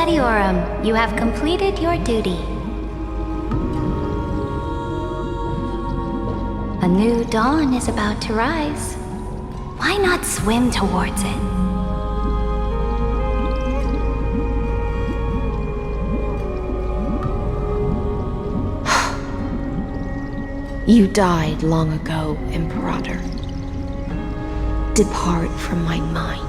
Gladiorum, you have completed your duty. A new dawn is about to rise. Why not swim towards it? You died long ago, Imperator. Depart from my mind.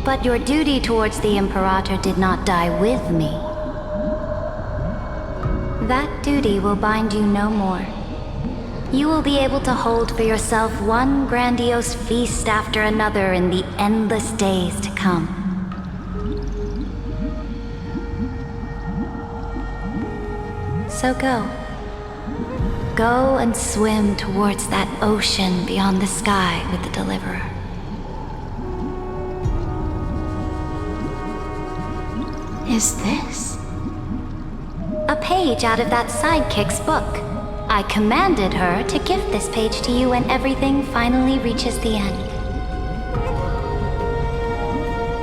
But your duty towards the Imperator did not die with me. That duty will bind you no more. You will be able to hold for yourself one grandiose feast after another in the endless days to come. So go. Go and swim towards that ocean beyond the sky with the Deliverer. Is this? A page out of that sidekick's book. I commanded her to gift this page to you when everything finally reaches the end.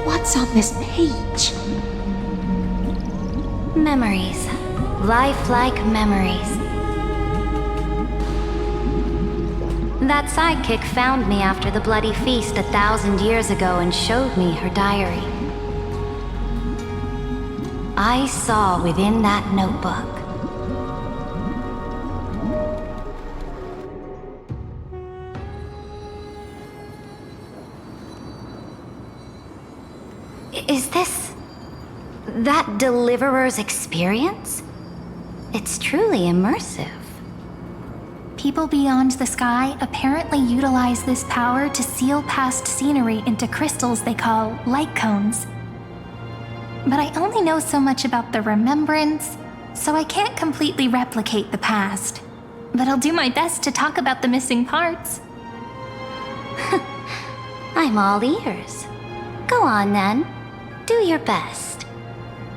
What's on this page? Memories. Lifelike memories. That sidekick found me after the bloody feast 1,000 years ago and showed me her diary. I saw within that notebook Is this that Deliverer's experience? It's truly immersive. People beyond the sky apparently utilize this power to seal past scenery into crystals they call light cones. But I only know so much about the remembrance, so I can't completely replicate the past. But I'll do my best to talk about the missing parts. I'm all ears. Go on then. Do your best.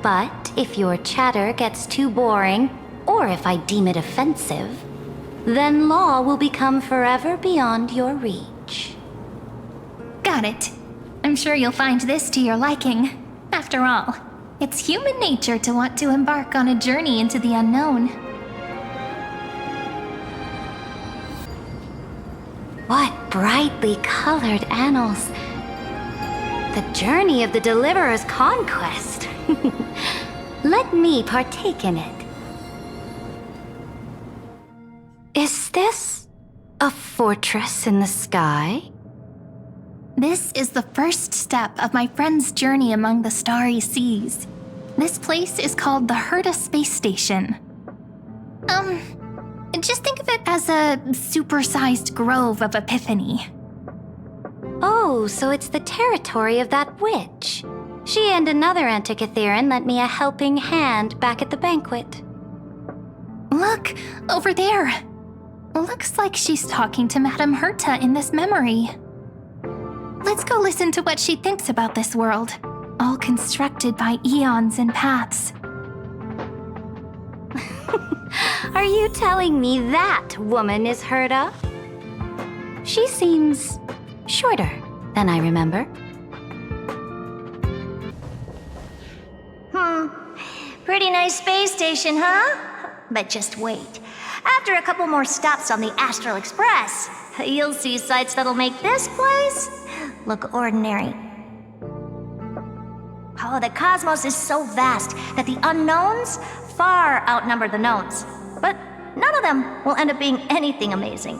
But if your chatter gets too boring, or if I deem it offensive, then law will become forever beyond your reach. Got it. I'm sure you'll find this to your liking. After all, it's human nature to want to embark on a journey into the unknown. What brightly colored annals. The journey of the Deliverer's conquest. Let me partake in it. Is this a fortress in the sky? This is the first step of my friend's journey among the starry seas. This place is called the Herta Space Station. Just think of it as a supersized grove of Epiphany. Oh, so it's the territory of that witch. She and another Antikytherian lent me a helping hand back at the banquet. Look, over there. Looks like she's talking to Madame Herta in this memory. Let's go listen to what she thinks about this world, all constructed by eons and paths. Are you telling me that woman is Herta? She seems shorter than I remember. Pretty nice space station, huh? But just wait. After a couple more stops on the Astral Express, you'll see sights that'll make this place look ordinary. Oh, the cosmos is so vast that the unknowns far outnumber the knowns. But none of them will end up being anything amazing.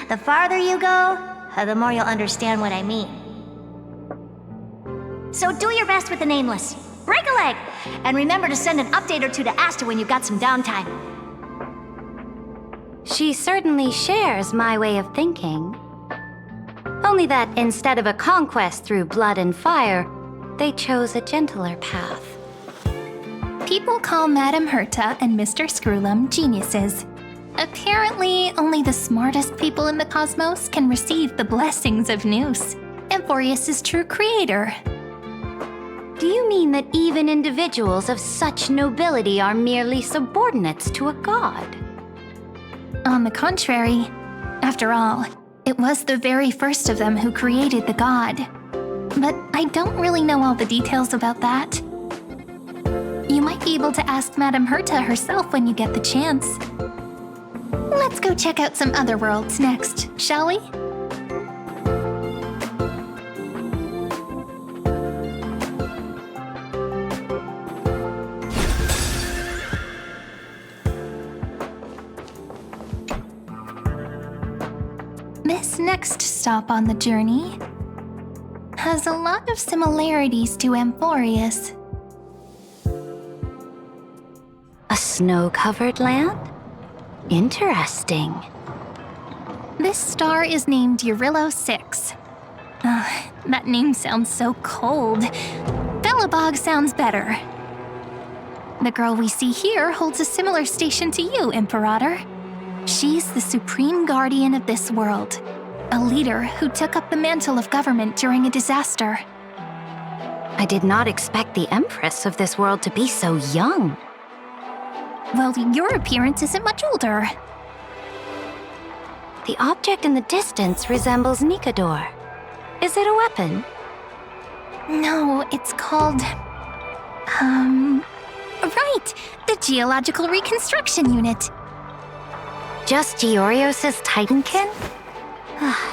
The farther you go, the more you'll understand what I mean. So do your best with the nameless. Break a leg! And remember to send an update or two to Asta when you've got some downtime. She certainly shares my way of thinking. Only that instead of a conquest through blood and fire, they chose a gentler path. People call Madame Herta and Mr. Screwlum geniuses. Apparently, only the smartest people in the cosmos can receive the blessings of Nous, Amphorius' true creator. Do you mean that even individuals of such nobility are merely subordinates to a god? On the contrary, after all, it was the very first of them who created the god. but I don't really know all the details about that. You might be able to ask Madame Herta herself when you get the chance. Let's go check out some other worlds next, shall we? This next stop on the journey has a lot of similarities to Amphorius. A snow-covered land? Interesting. This star is named Eurillo 6. That name sounds so cold. Belobog sounds better. The girl we see here holds a similar station to you, Imperator. She's the supreme guardian of this world, a leader who took up the mantle of government during a disaster. I did not expect the Empress of this world to be so young. Well, your appearance isn't much older. The object in the distance resembles Nikador. Is it a weapon? No, it's called... Right! The Geological Reconstruction Unit. Just Georios' Titankin?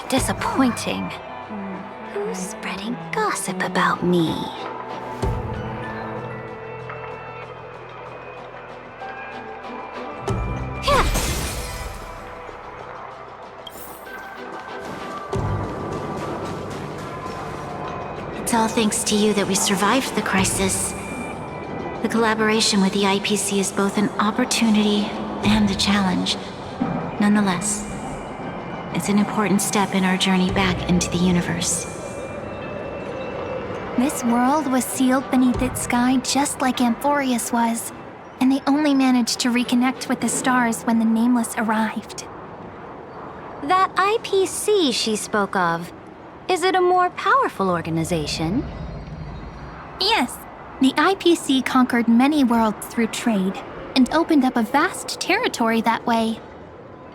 Disappointing. Who's spreading gossip about me? It's all thanks to you that we survived the crisis. The collaboration with the IPC is both an opportunity and a challenge. Nonetheless, it's an important step in our journey back into the universe. This world was sealed beneath its sky just like Amphorius was, and they only managed to reconnect with the stars when the Nameless arrived. That IPC she spoke of, is it a more powerful organization? Yes, the IPC conquered many worlds through trade, and opened up a vast territory that way.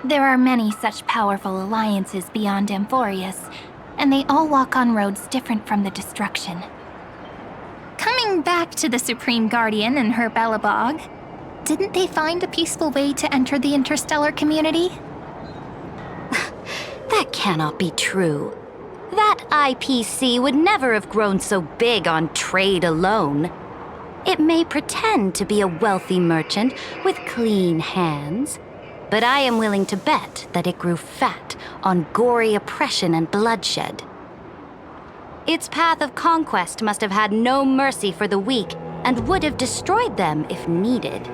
There are many such powerful alliances beyond Amphorius, and they all walk on roads different from the destruction. Coming back to the Supreme Guardian and her Belobog, didn't they find a peaceful way to enter the interstellar community? That cannot be true. That IPC would never have grown so big on trade alone. It may pretend to be a wealthy merchant with clean hands, but I am willing to bet that it grew fat on gory oppression and bloodshed. Its path of conquest must have had no mercy for the weak and would have destroyed them if needed.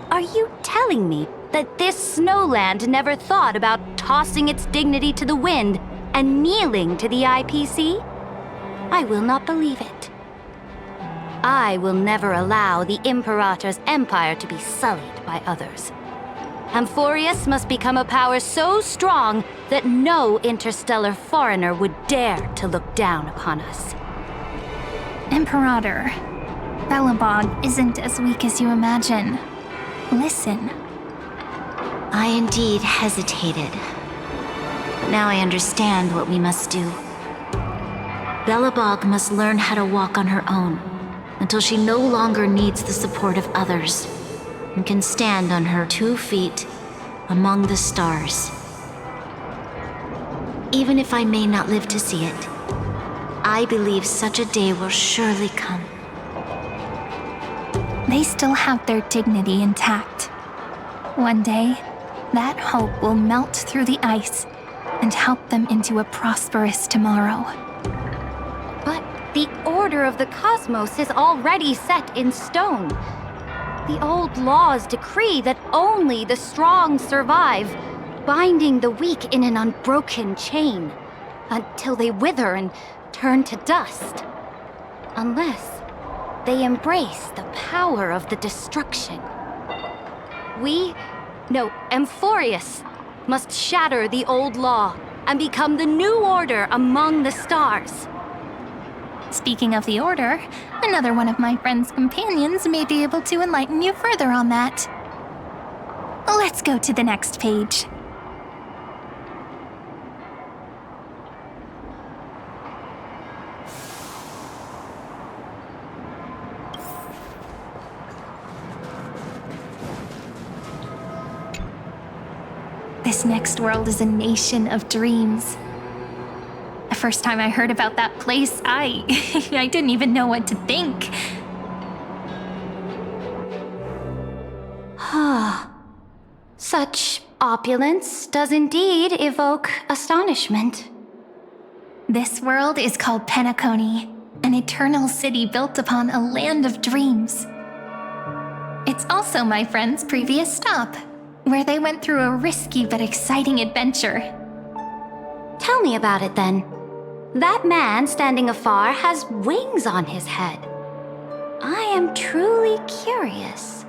Are you telling me that this snowland never thought about tossing its dignity to the wind and kneeling to the IPC? I will not believe it. I will never allow the Imperator's empire to be sullied by others. Amphorius must become a power so strong that no interstellar foreigner would dare to look down upon us. Imperator, Belobog isn't as weak as you imagine. Listen. I indeed hesitated. But now I understand what we must do. Belobog must learn how to walk on her own until she no longer needs the support of others and can stand on her 2 feet among the stars. Even if I may not live to see it, I believe such a day will surely come. They still have their dignity intact. One day, that hope will melt through the ice and help them into a prosperous tomorrow. But the order of the cosmos is already set in stone. The old laws decree that only the strong survive, binding the weak in an unbroken chain, until they wither and turn to dust. Unless they embrace the power of the destruction. Amphorius must shatter the old law and become the new order among the stars. Speaking of the Order, another one of my friend's companions may be able to enlighten you further on that. Let's go to the next page. this next world is a nation of dreams. The first time I heard about that place, I didn't even know what to think. Such opulence does indeed evoke astonishment. This world is called Penacony, an eternal city built upon a land of dreams. It's also my friend's previous stop, where they went through a risky but exciting adventure. Tell me about it then. That man standing afar has wings on his head. I am truly curious.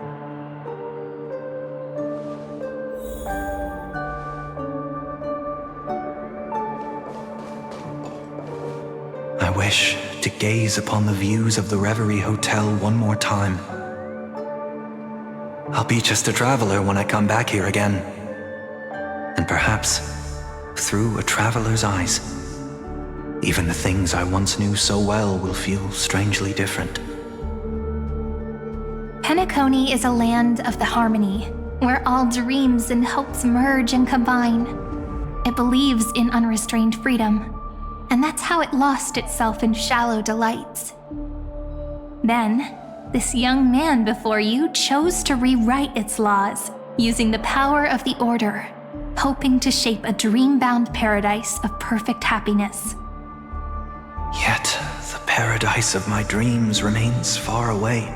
I wish to gaze upon the views of the Reverie Hotel one more time. I'll be just a traveler when I come back here again. And perhaps, through a traveler's eyes, even the things I once knew so well will feel strangely different. Penacony is a land of the harmony, where all dreams and hopes merge and combine. It believes in unrestrained freedom, and that's how it lost itself in shallow delights. Then, this young man before you chose to rewrite its laws, using the power of the Order, hoping to shape a dream-bound paradise of perfect happiness. Yet, the paradise of my dreams remains far away.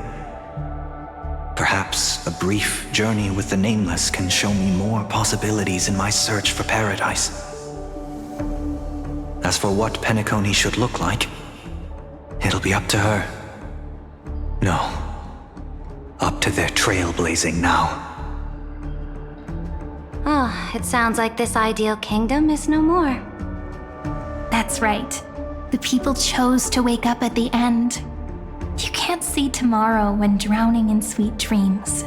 Perhaps a brief journey with the Nameless can show me more possibilities in my search for paradise. As for what Penacony should look like, it'll be up to her. No, up to their trailblazing now. It sounds like this ideal kingdom is no more. That's right. The people chose to wake up at the end. You can't see tomorrow when drowning in sweet dreams.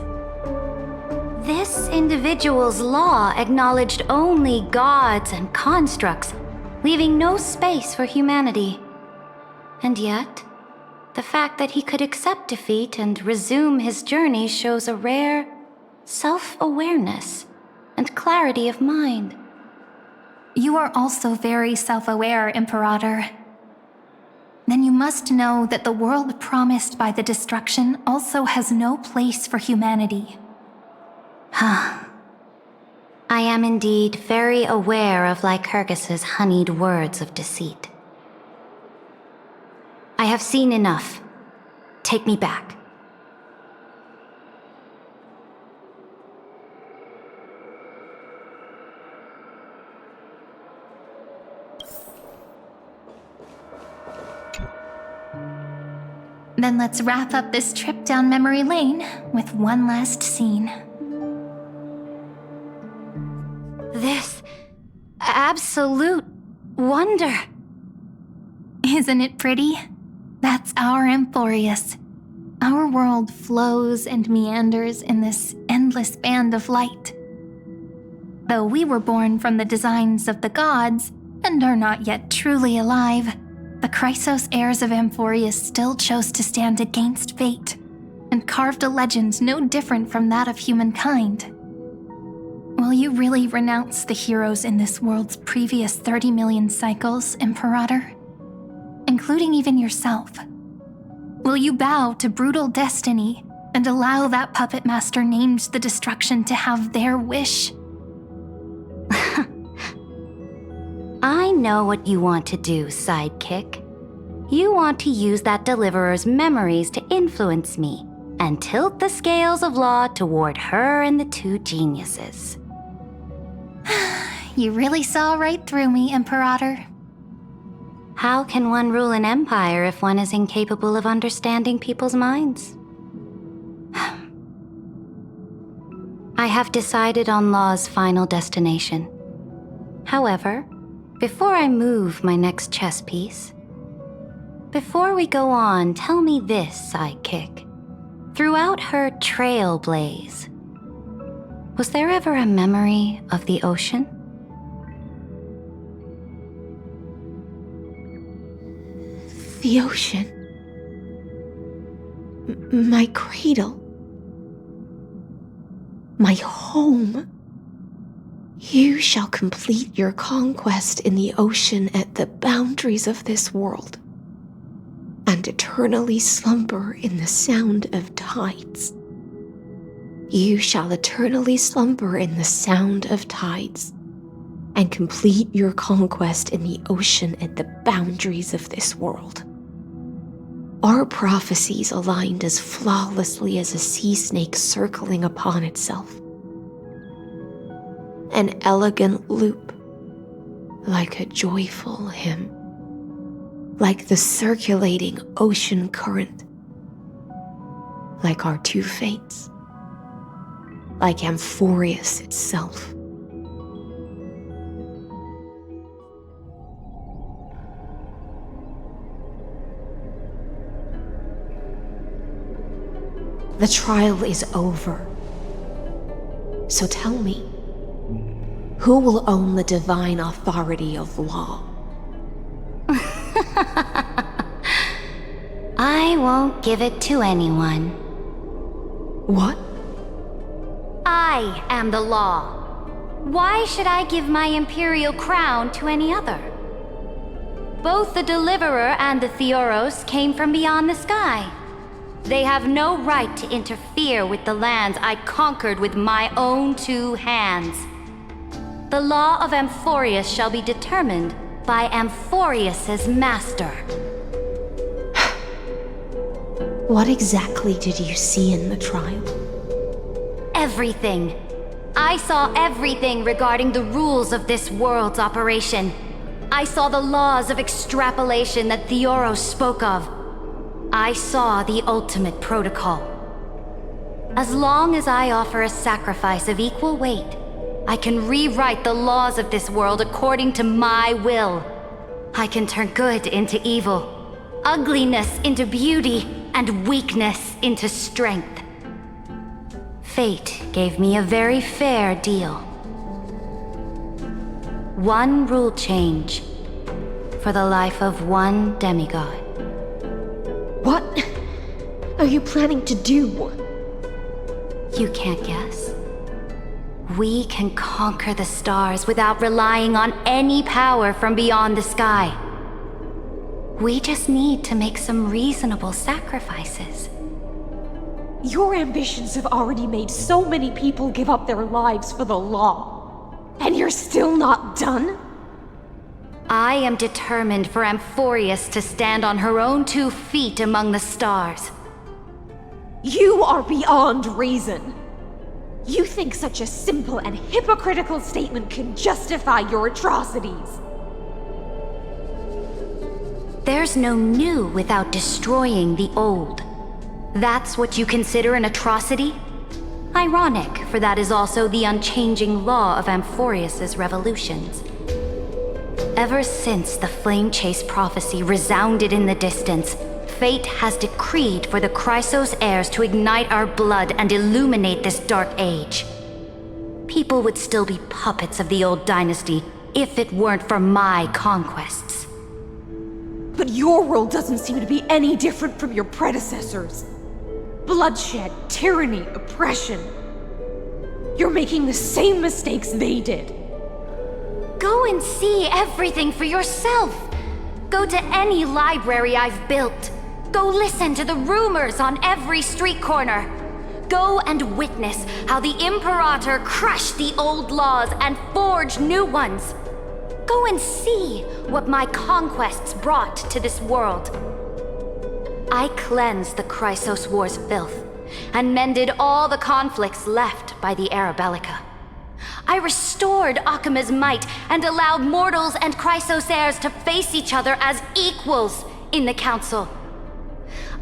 This individual's law acknowledged only gods and constructs, leaving no space for humanity. And yet, the fact that he could accept defeat and resume his journey shows a rare self-awareness and clarity of mind. You are also very self-aware, Imperator. Then you must know that the world promised by the destruction also has no place for humanity. I am indeed very aware of Lycurgus's honeyed words of deceit. I have seen enough. Take me back. Then let's wrap up this trip down memory lane with one last scene. This absolute wonder. Isn't it pretty? That's our Emporius. Our world flows and meanders in this endless band of light. Though we were born from the designs of the gods and are not yet truly alive, the Chrysos heirs of Emporius still chose to stand against fate and carved a legend no different from that of humankind. Will you really renounce the heroes in this world's previous 30 million cycles, Imperator? Including even yourself. Will you bow to brutal destiny and allow that puppet master named the destruction to have their wish? I know what you want to do, sidekick. You want to use that deliverer's memories to influence me and tilt the scales of law toward her and the two geniuses. You really saw right through me, Imperator. How can one rule an empire if one is incapable of understanding people's minds? I have decided on law's final destination. However, before I move my next chess piece, before we go on, tell me this, sidekick. Throughout her trailblaze, was there ever a memory of the ocean? The ocean. My cradle. My home. You shall complete your conquest in the ocean at the boundaries of this world, and eternally slumber in the sound of tides. You shall eternally slumber in the sound of tides, and complete your conquest in the ocean at the boundaries of this world. Our prophecies aligned as flawlessly as a sea snake circling upon itself. An elegant loop, like a joyful hymn, like the circulating ocean current, like our two fates, like Amphorius itself. The trial is over. So tell me, who will own the divine authority of law? I won't give it to anyone. What? I am the law. Why should I give my imperial crown to any other? Both the Deliverer and the Theoros came from beyond the sky. They have no right to interfere with the lands I conquered with my own two hands. The law of Amphorius shall be determined by Amphorius's master. What exactly did you see in the trial? Everything. I saw everything regarding the rules of this world's operation. I saw the laws of extrapolation that Theoros spoke of. I saw the ultimate protocol. As long as I offer a sacrifice of equal weight, I can rewrite the laws of this world according to my will. I can turn good into evil, ugliness into beauty, and weakness into strength. Fate gave me a very fair deal. One rule change for the life of one demigod. What are you planning to do? You can't guess. We can conquer the stars without relying on any power from beyond the sky. We just need to make some reasonable sacrifices. Your ambitions have already made so many people give up their lives for the law. And you're still not done? I am determined for Amphorius to stand on her own 2 feet among the stars. You are beyond reason. You think such a simple and hypocritical statement can justify your atrocities. There's no new without destroying the old. That's what you consider an atrocity? Ironic, for that is also the unchanging law of Amphorius's revolutions. Ever since the Flame Chase prophecy resounded in the distance, fate has decreed for the Chrysos heirs to ignite our blood and illuminate this dark age. People would still be puppets of the old dynasty if it weren't for my conquests. But your world doesn't seem to be any different from your predecessors. Bloodshed, tyranny, oppression. You're making the same mistakes they did. Go and see everything for yourself. Go to any library I've built. Go listen to the rumors on every street corner. Go and witness how the Imperator crushed the old laws and forged new ones. Go and see what my conquests brought to this world. I cleansed the Chrysos War's filth and mended all the conflicts left by the Arabellica. I restored Akima's might and allowed mortals and Chrysos heirs to face each other as equals in the Council.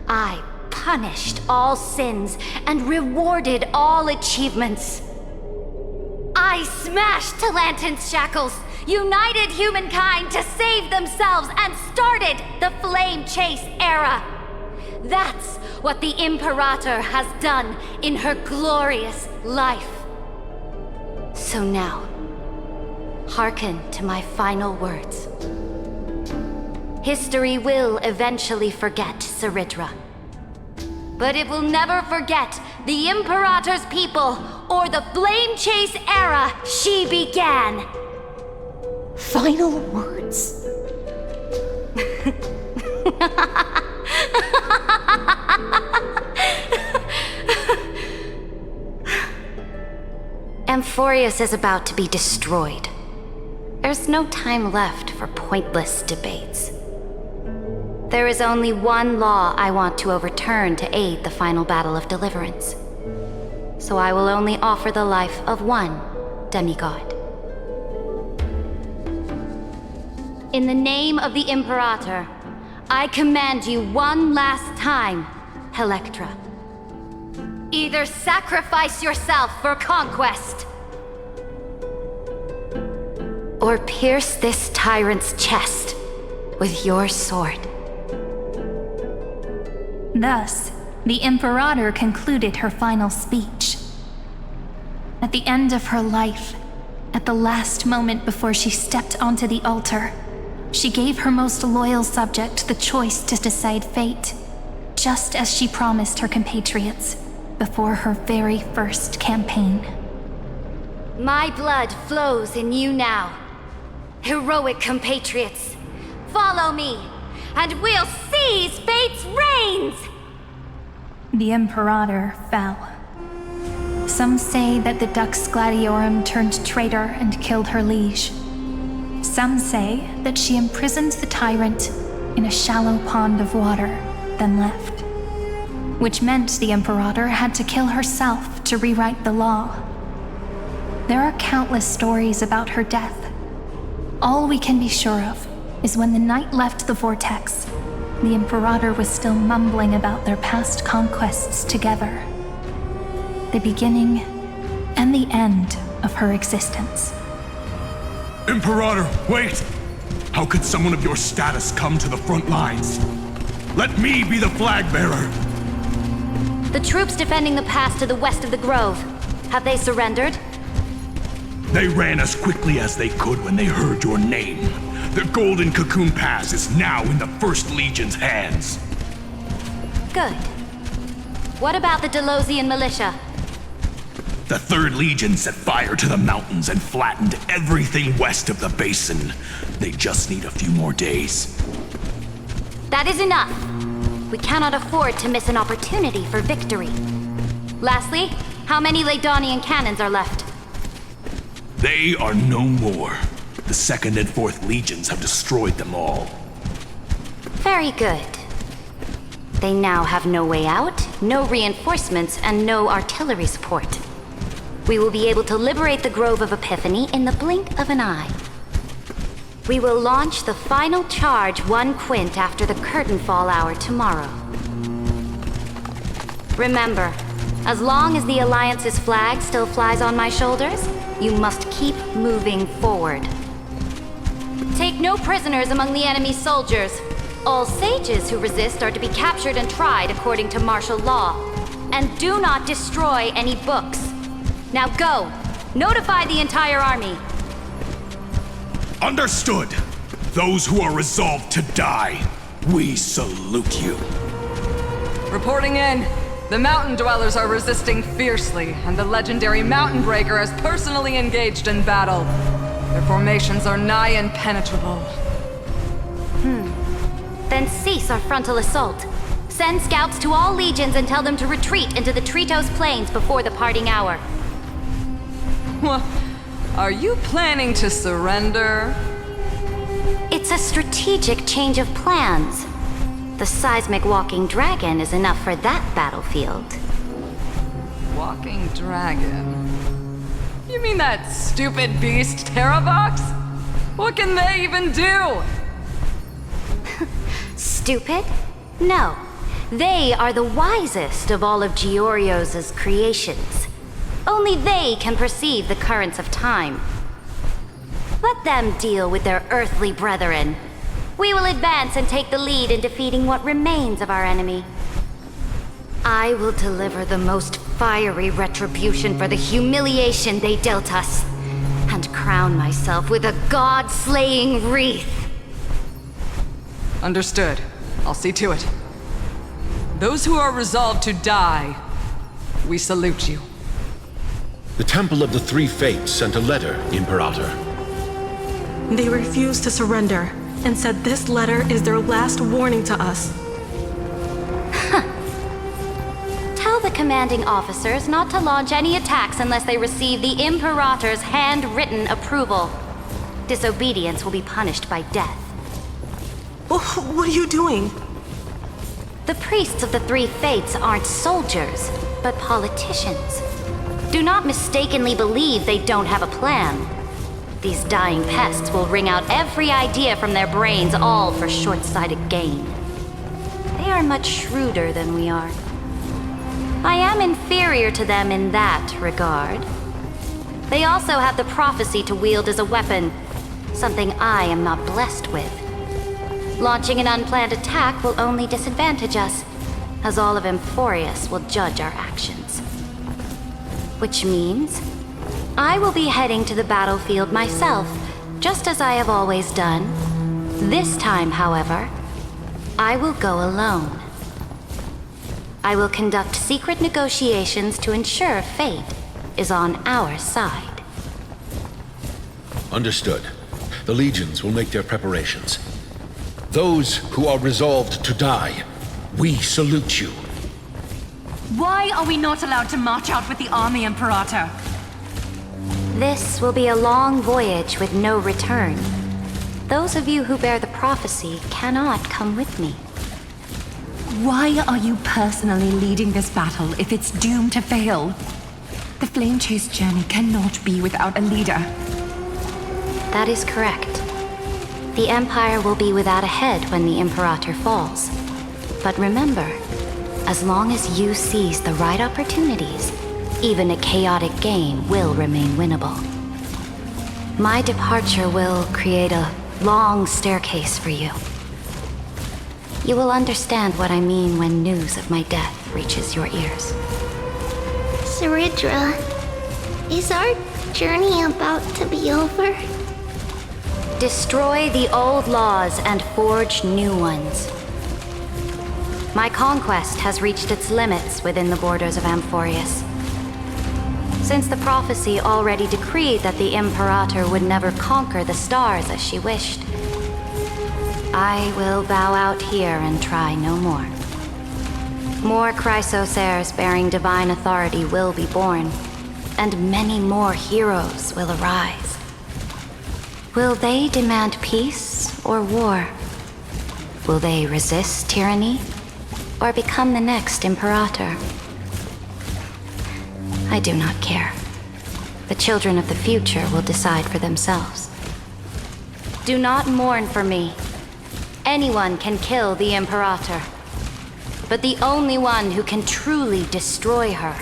I punished all sins and rewarded all achievements. I smashed Talantin's shackles, united humankind to save themselves, and started the Flame Chase era. That's what the Imperator has done in her glorious life. So now, hearken to my final words. History will eventually forget Saridra. But it will never forget the Imperator's people or the Flame Chase era she began. Final words? Amphorius is about to be destroyed. There's no time left for pointless debates. There is only one law I want to overturn to aid the final battle of deliverance. So I will only offer the life of one demigod. In the name of the Imperator, I command you one last time, Electra. Either sacrifice yourself for conquest, or pierce this tyrant's chest with your sword. Thus, the Imperator concluded her final speech. At the end of her life, at the last moment before she stepped onto the altar, she gave her most loyal subject the choice to decide fate, just as she promised her compatriots before her very first campaign. My blood flows in you now. Heroic compatriots, follow me, and we'll seize fate's reins! The Imperator fell. Some say that the Dux Gladiorum turned traitor and killed her liege. Some say that she imprisoned the tyrant in a shallow pond of water, then left. Which meant the Imperator had to kill herself to rewrite the law. There are countless stories about her death. All we can be sure of is when the knight left the vortex, the Imperator was still mumbling about their past conquests together. The beginning and the end of her existence. Imperator, wait! How could someone of your status come to the front lines? Let me be the flag bearer! The troops defending the pass to the west of the grove, have they surrendered? They ran as quickly as they could when they heard your name. The Golden Cocoon Pass is now in the First Legion's hands. Good. What about the Delosian militia? The Third Legion set fire to the mountains and flattened everything west of the basin. They just need a few more days. That is enough. We cannot afford to miss an opportunity for victory. Lastly, how many Ladonian cannons are left? They are no more. The Second and Fourth Legions have destroyed them all. Very good. They now have no way out, no reinforcements, and no artillery support. We will be able to liberate the Grove of Epiphany in the blink of an eye. We will launch the final charge 1 quint after the curtain fall hour tomorrow. Remember, as long as the Alliance's flag still flies on my shoulders, you must keep moving forward. Take no prisoners among the enemy's soldiers. All sages who resist are to be captured and tried according to martial law. And do not destroy any books. Now go! Notify the entire army! Understood! Those who are resolved to die, we salute you. Reporting in. The mountain dwellers are resisting fiercely, and the legendary Mountain Breaker has personally engaged in battle. Their formations are nigh impenetrable. Then cease our frontal assault. Send scouts to all legions and tell them to retreat into the Tritos Plains before the parting hour. What? Are you planning to surrender? It's a strategic change of plans. The seismic walking dragon is enough for that battlefield. Walking dragon? You mean that stupid beast, Terravox? What can they even do? Stupid? No. They are the wisest of all of Georgios' creations. Only they can perceive the currents of time. Let them deal with their earthly brethren. We will advance and take the lead in defeating what remains of our enemy. I will deliver the most fiery retribution for the humiliation they dealt us, and crown myself with a god-slaying wreath. Understood. I'll see to it. Those who are resolved to die, we salute you. The Temple of the Three Fates sent a letter, Imperator. They refused to surrender and said this letter is their last warning to us. Tell the commanding officers not to launch any attacks unless they receive the Imperator's handwritten approval. Disobedience will be punished by death. What are you doing? The priests of the Three Fates aren't soldiers, but politicians. Do not mistakenly believe they don't have a plan. These dying pests will wring out every idea from their brains, all for short-sighted gain. They are much shrewder than we are. I am inferior to them in that regard. They also have the prophecy to wield as a weapon, something I am not blessed with. Launching an unplanned attack will only disadvantage us, as all of Emphorius will judge our actions. Which means I will be heading to the battlefield myself, just as I have always done. This time, however, I will go alone. I will conduct secret negotiations to ensure fate is on our side. Understood. The legions will make their preparations. Those who are resolved to die, we salute you. Why are we not allowed to march out with the army, Imperator? This will be a long voyage with no return. Those of you who bear the prophecy cannot come with me. Why are you personally leading this battle if it's doomed to fail? The Flame Chase journey cannot be without a leader. That is correct. The Empire will be without a head when the Imperator falls. But remember, as long as you seize the right opportunities, even a chaotic game will remain winnable. My departure will create a long staircase for you. You will understand what I mean when news of my death reaches your ears. Saridra, is our journey about to be over? Destroy the old laws and forge new ones. My conquest has reached its limits within the borders of Amphorius. Since the prophecy already decreed that the Imperator would never conquer the stars as she wished, I will bow out here and try no more. More Chrysosaurs bearing divine authority will be born, and many more heroes will arise. Will they demand peace or war? Will they resist tyranny or become the next Imperator? I do not care. The children of the future will decide for themselves. Do not mourn for me. Anyone can kill the Imperator, but the only one who can truly destroy her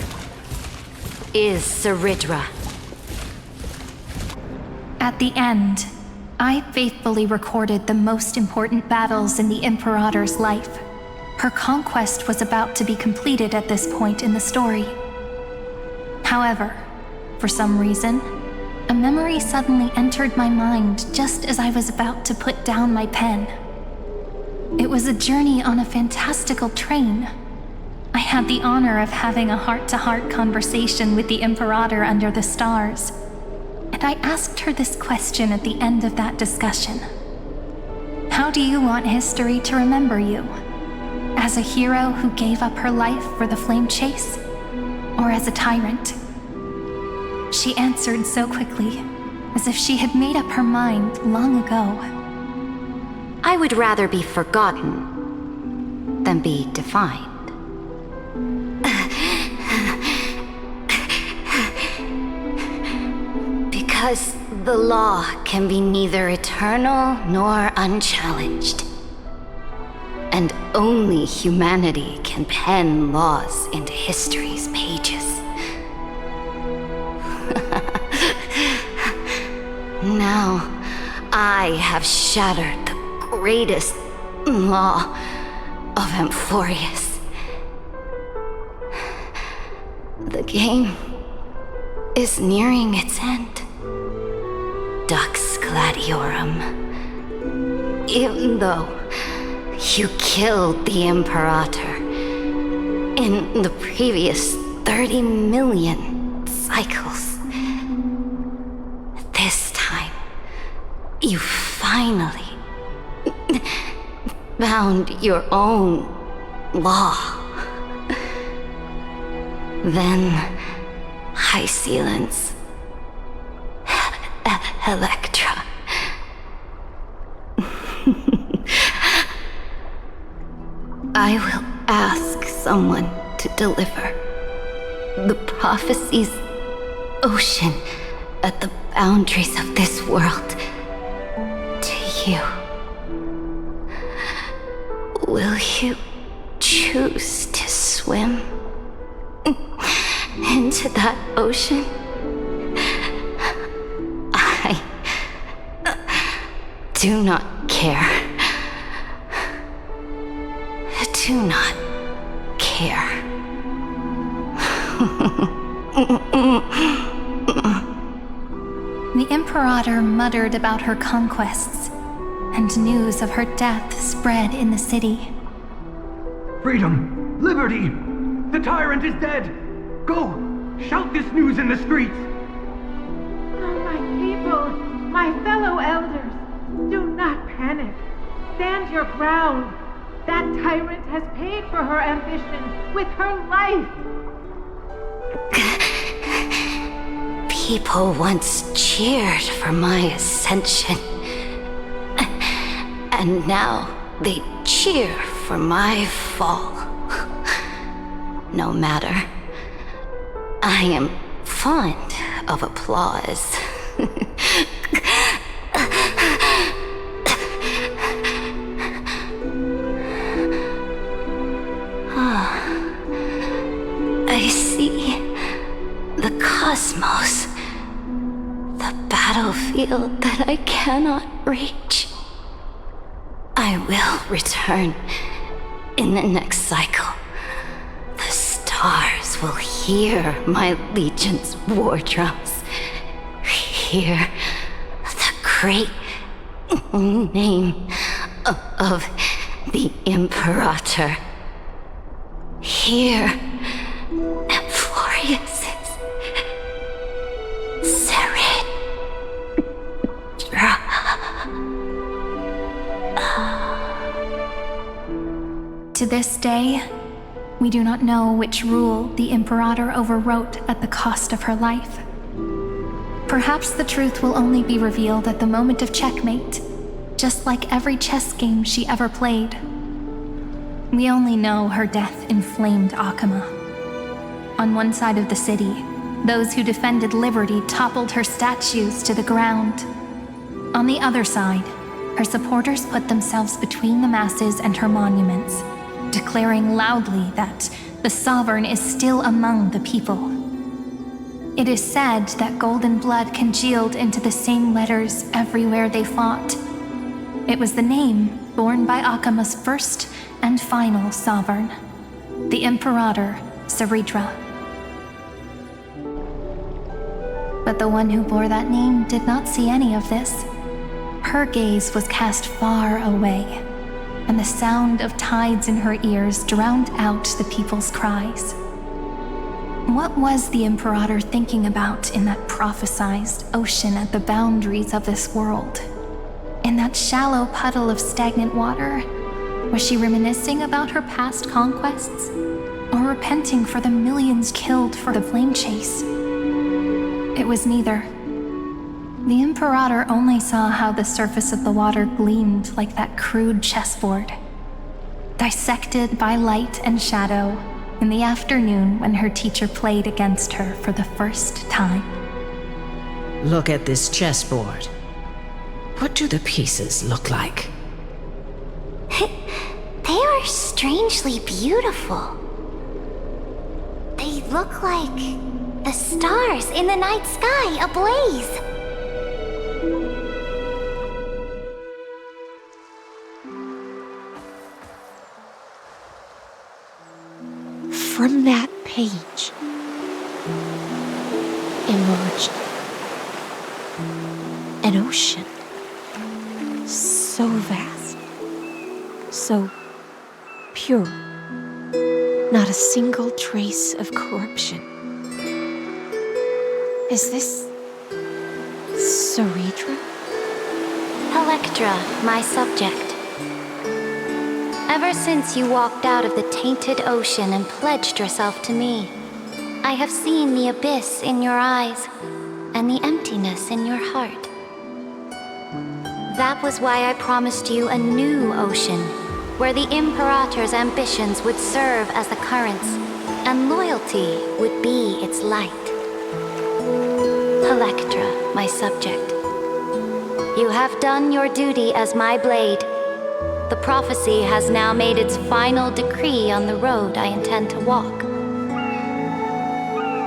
is Saridra. At the end, I faithfully recorded the most important battles in the Imperator's life. Her conquest was about to be completed at this point in the story. However, for some reason, a memory suddenly entered my mind just as I was about to put down my pen. It was a journey on a fantastical train. I had the honor of having a heart-to-heart conversation with the Imperator under the stars, and I asked her this question at the end of that discussion. How do you want history to remember you? As a hero who gave up her life for the Flame Chase? Or as a tyrant? She answered so quickly, as if she had made up her mind long ago. I would rather be forgotten than be defined. Because the law can be neither eternal nor unchallenged. And only humanity can pen laws into history's pages. Now, I have shattered the greatest law of Amphorius. The game is nearing its end. Dux Gladiorum. Even though you killed the Imperator in the previous 30 million cycles. You finally found your own law. Then, High Sealants, Electra. I will ask someone to deliver the prophecy's ocean at the boundaries of this world to you. Will you choose to swim into that ocean? I do not care. Do not care. The Imperator muttered about her conquests, and news of her death spread in the city. Freedom! Liberty! The tyrant is dead! Go! Shout this news in the streets! Oh, my people, my fellow elders, do not panic. Stand your ground. That tyrant has paid for her ambition with her life. People once cheered for my ascension, and now they cheer for my fall. No matter. I am fond of applause. I see the cosmos, the battlefield that I cannot reach. I will return in the next cycle. The stars will hear my legion's war drums, hear the great name of the Imperator. Hear Florius's Serid. To this day, we do not know which rule the Imperator overwrote at the cost of her life. Perhaps the truth will only be revealed at the moment of checkmate, just like every chess game she ever played. We only know her death inflamed Akama. On one side of the city, those who defended liberty toppled her statues to the ground. On the other side, her supporters put themselves between the masses and her monuments, declaring loudly that the sovereign is still among the people. It is said that golden blood congealed into the same letters everywhere they fought. It was the name borne by Akama's first and final sovereign, the Imperator Saridra. But the one who bore that name did not see any of this. Her gaze was cast far away, and the sound of tides in her ears drowned out the people's cries. What was the Imperator thinking about in that prophesized ocean at the boundaries of this world? In that shallow puddle of stagnant water? Was she reminiscing about her past conquests? Or repenting for the millions killed for the flame chase? It was neither. The Imperator only saw how the surface of the water gleamed like that crude chessboard, dissected by light and shadow in the afternoon when her teacher played against her for the first time. Look at this chessboard. What do the pieces look like? They are strangely beautiful. They look like the stars in the night sky ablaze. From that page emerged an ocean so vast, so pure, not a single trace of corruption. Is this Saridra? Electra, my subject. Ever since you walked out of the tainted ocean and pledged yourself to me, I have seen the abyss in your eyes and the emptiness in your heart. That was why I promised you a new ocean, where the Imperator's ambitions would serve as the currents, and loyalty would be its light. Electra, my subject. You have done your duty as my blade. The prophecy has now made its final decree on the road I intend to walk.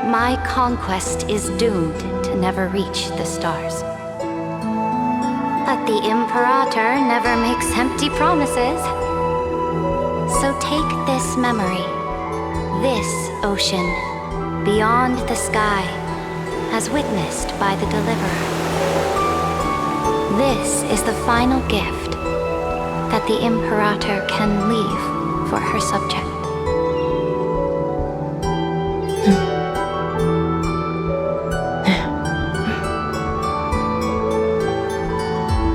My conquest is doomed to never reach the stars. But the Imperator never makes empty promises. So take this memory, this ocean, beyond the sky, as witnessed by the Deliverer. This is the final gift that the Imperator can leave for her subject.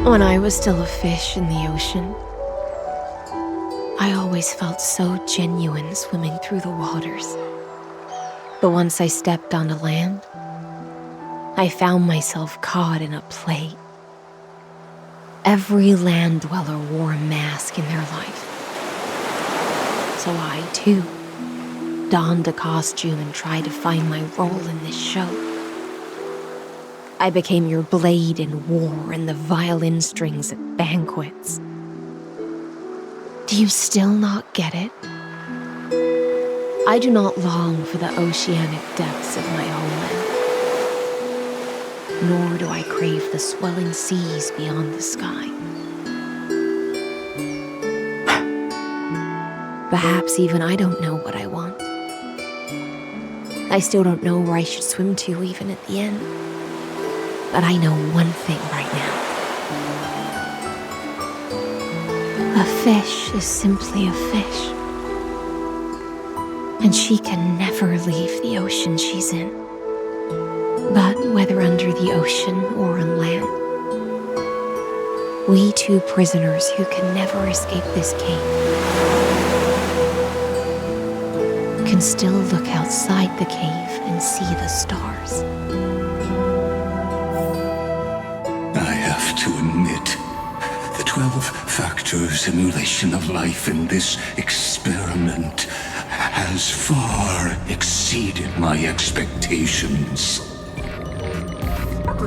When I was still a fish in the ocean, I always felt so genuine swimming through the waters. But once I stepped onto land, I found myself caught in a play. Every land dweller wore a mask in their life. So I, too, donned a costume and tried to find my role in this show. I became your blade in war and the violin strings at banquets. Do you still not get it? I do not long for the oceanic depths of my homeland, nor do I crave the swelling seas beyond the sky. Perhaps even I don't know what I want. I still don't know where I should swim to even at the end. But I know one thing right now. A fish is simply a fish. And she can never leave the ocean she's in. But whether under the ocean or on land, we two prisoners who can never escape this cave can still look outside the cave and see the stars. To admit, the 12-factor simulation of life in this experiment has far exceeded my expectations.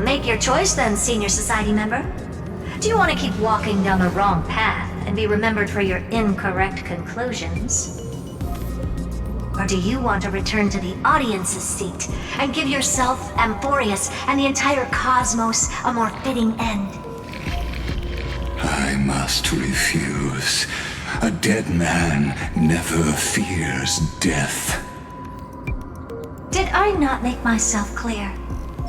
Make your choice then, Senior Society member. Do you want to keep walking down the wrong path and be remembered for your incorrect conclusions? Or do you want to return to the audience's seat and give yourself, Amphorius, and the entire cosmos a more fitting end? I must refuse. A dead man never fears death. Did I not make myself clear?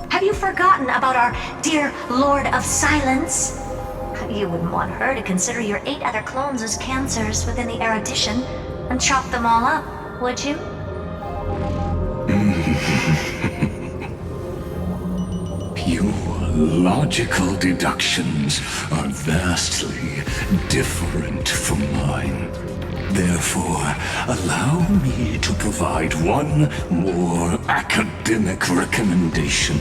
Have you forgotten about our dear Lord of Silence? You wouldn't want her to consider your 8 other clones as cancers within the erudition and chop them all up, would you? Your logical deductions are vastly different from mine. Therefore, allow me to provide one more academic recommendation.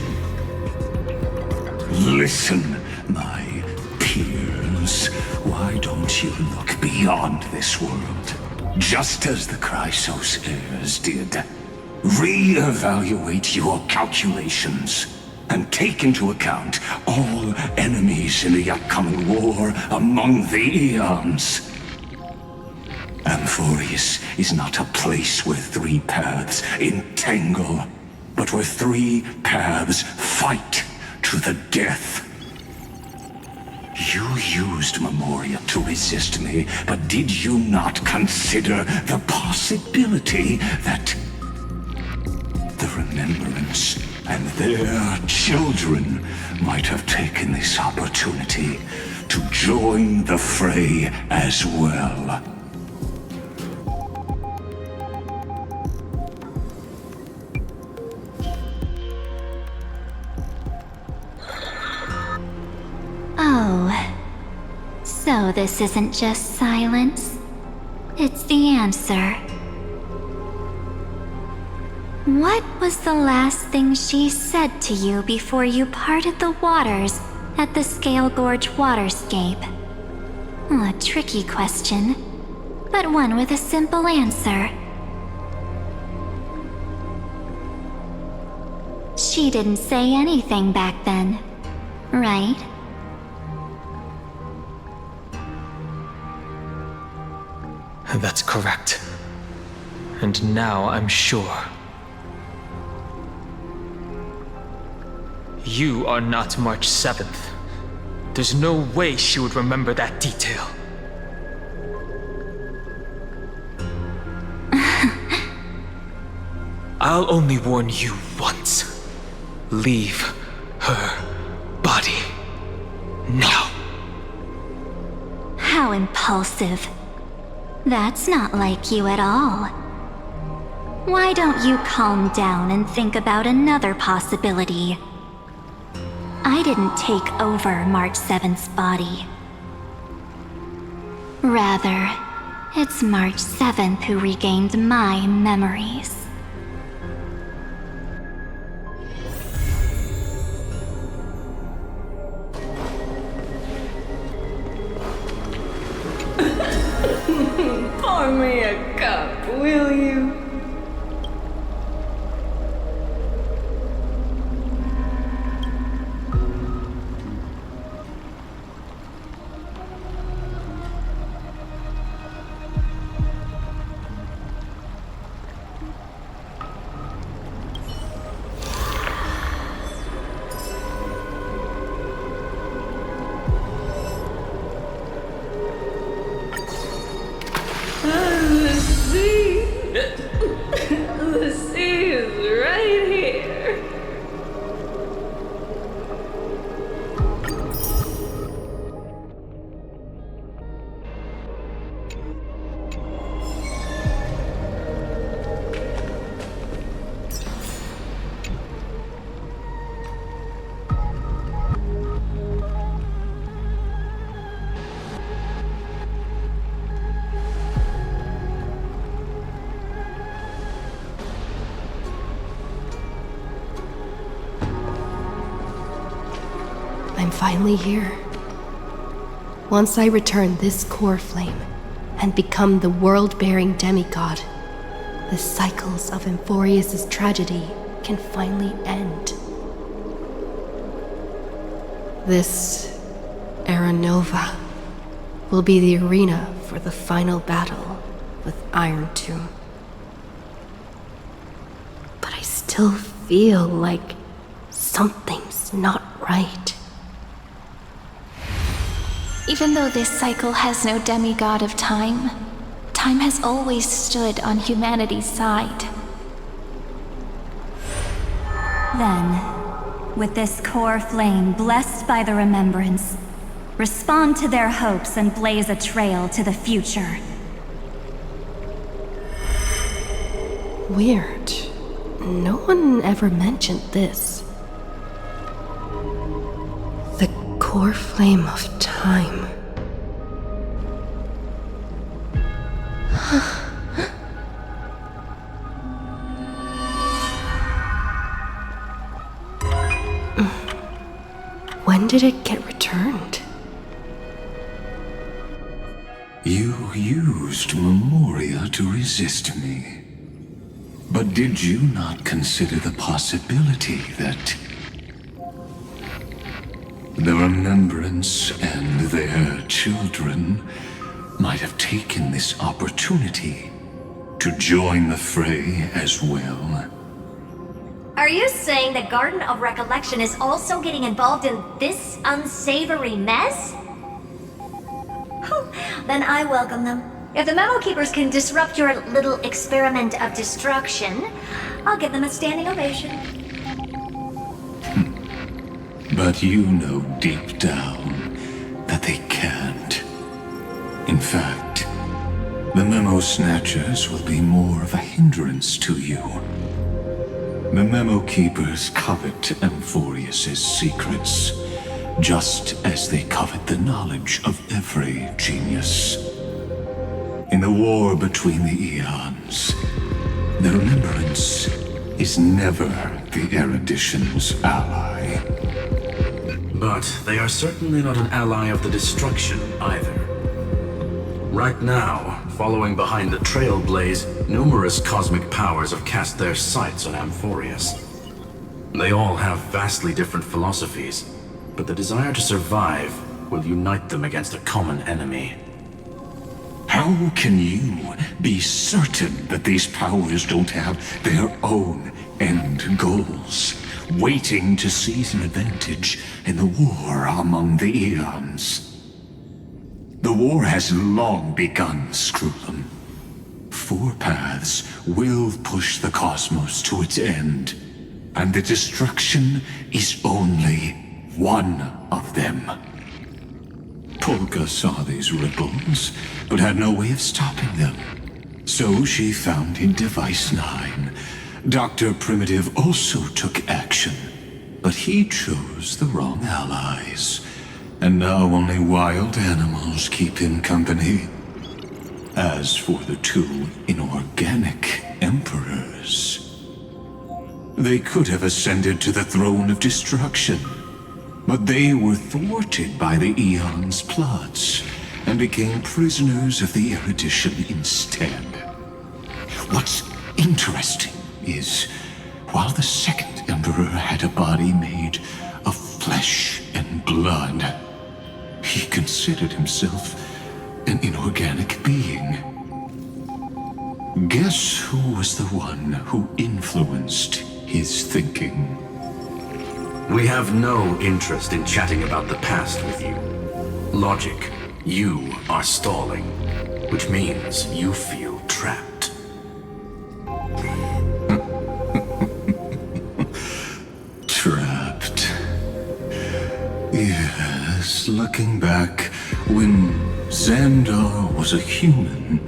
Listen, my peers. Why don't you look beyond this world? Just as the Chrysos heirs did. Re-evaluate your calculations and take into account all enemies in the upcoming war among the eons. Amphorius is not a place where 3 paths entangle, but where 3 paths fight to the death. You used Memoria to resist me, but did you not consider the possibility that the Remembrance and their children might have taken this opportunity to join the fray as well? Oh, So this isn't just silence. It's the answer. What was the last thing she said to you before you parted the waters at the Scale Gorge waterscape? A tricky question, but one with a simple answer. She didn't say anything back then, right? That's correct. And now I'm sure. You are not March 7th. There's no way she would remember that detail. I'll only warn you once. Leave her body now. How impulsive. That's not like you at all. Why don't you calm down and think about another possibility? I didn't take over March 7th's body. Rather, it's March 7th who regained my memories. Pour me a cup, will you? The sea is right here. I'm finally here. Once I return this core flame and become the world-bearing demigod, the cycles of Emphorius' tragedy can finally end. This Era Nova will be the arena for the final battle with Iron Tomb. But I still feel like something's not right. Even though this cycle has no demigod of time, time has always stood on humanity's side. Then, with this core flame blessed by the remembrance, respond to their hopes and blaze a trail to the future. Weird. No one ever mentioned this. The core flame of time. When did it get returned? You used Memoria to resist me. But did you not consider the possibility that the Remembrance and their children might have taken this opportunity to join the fray as well? Are you saying the Garden of Recollection is also getting involved in this unsavory mess? Then I welcome them. If the Memo Keepers can disrupt your little experiment of destruction, I'll give them a standing ovation. But you know deep down that they can't. In fact, the Memo Snatchers will be more of a hindrance to you. The Memo Keepers covet Emphorius' secrets, just as they covet the knowledge of every genius. In the war between the eons, the remembrance is never the erudition's ally. But they are certainly not an ally of the destruction either. Right now, following behind the Trailblaze, numerous cosmic powers have cast their sights on Amphorius. They all have vastly different philosophies, but the desire to survive will unite them against a common enemy. How can you be certain that these powers don't have their own end goals, waiting to seize an advantage in the war among the eons? The war has long begun, Screwlum. 4 paths will push the cosmos to its end, and the destruction is only one of them. Polka saw these ripples, but had no way of stopping them. So she found in Device 9. Dr. Primitive also took action, but he chose the wrong allies. And now only wild animals keep him company. As for the 2 inorganic emperors, they could have ascended to the throne of destruction, but they were thwarted by the Eon's plots and became prisoners of the erudition instead. What's interesting is, while the second emperor had a body made of flesh and blood, he considered himself an inorganic being. Guess who was the one who influenced his thinking? We have no interest in chatting about the past with you. Logic, you are stalling, which means you feel trapped. Trapped. Yes, looking back, when Xandar was a human,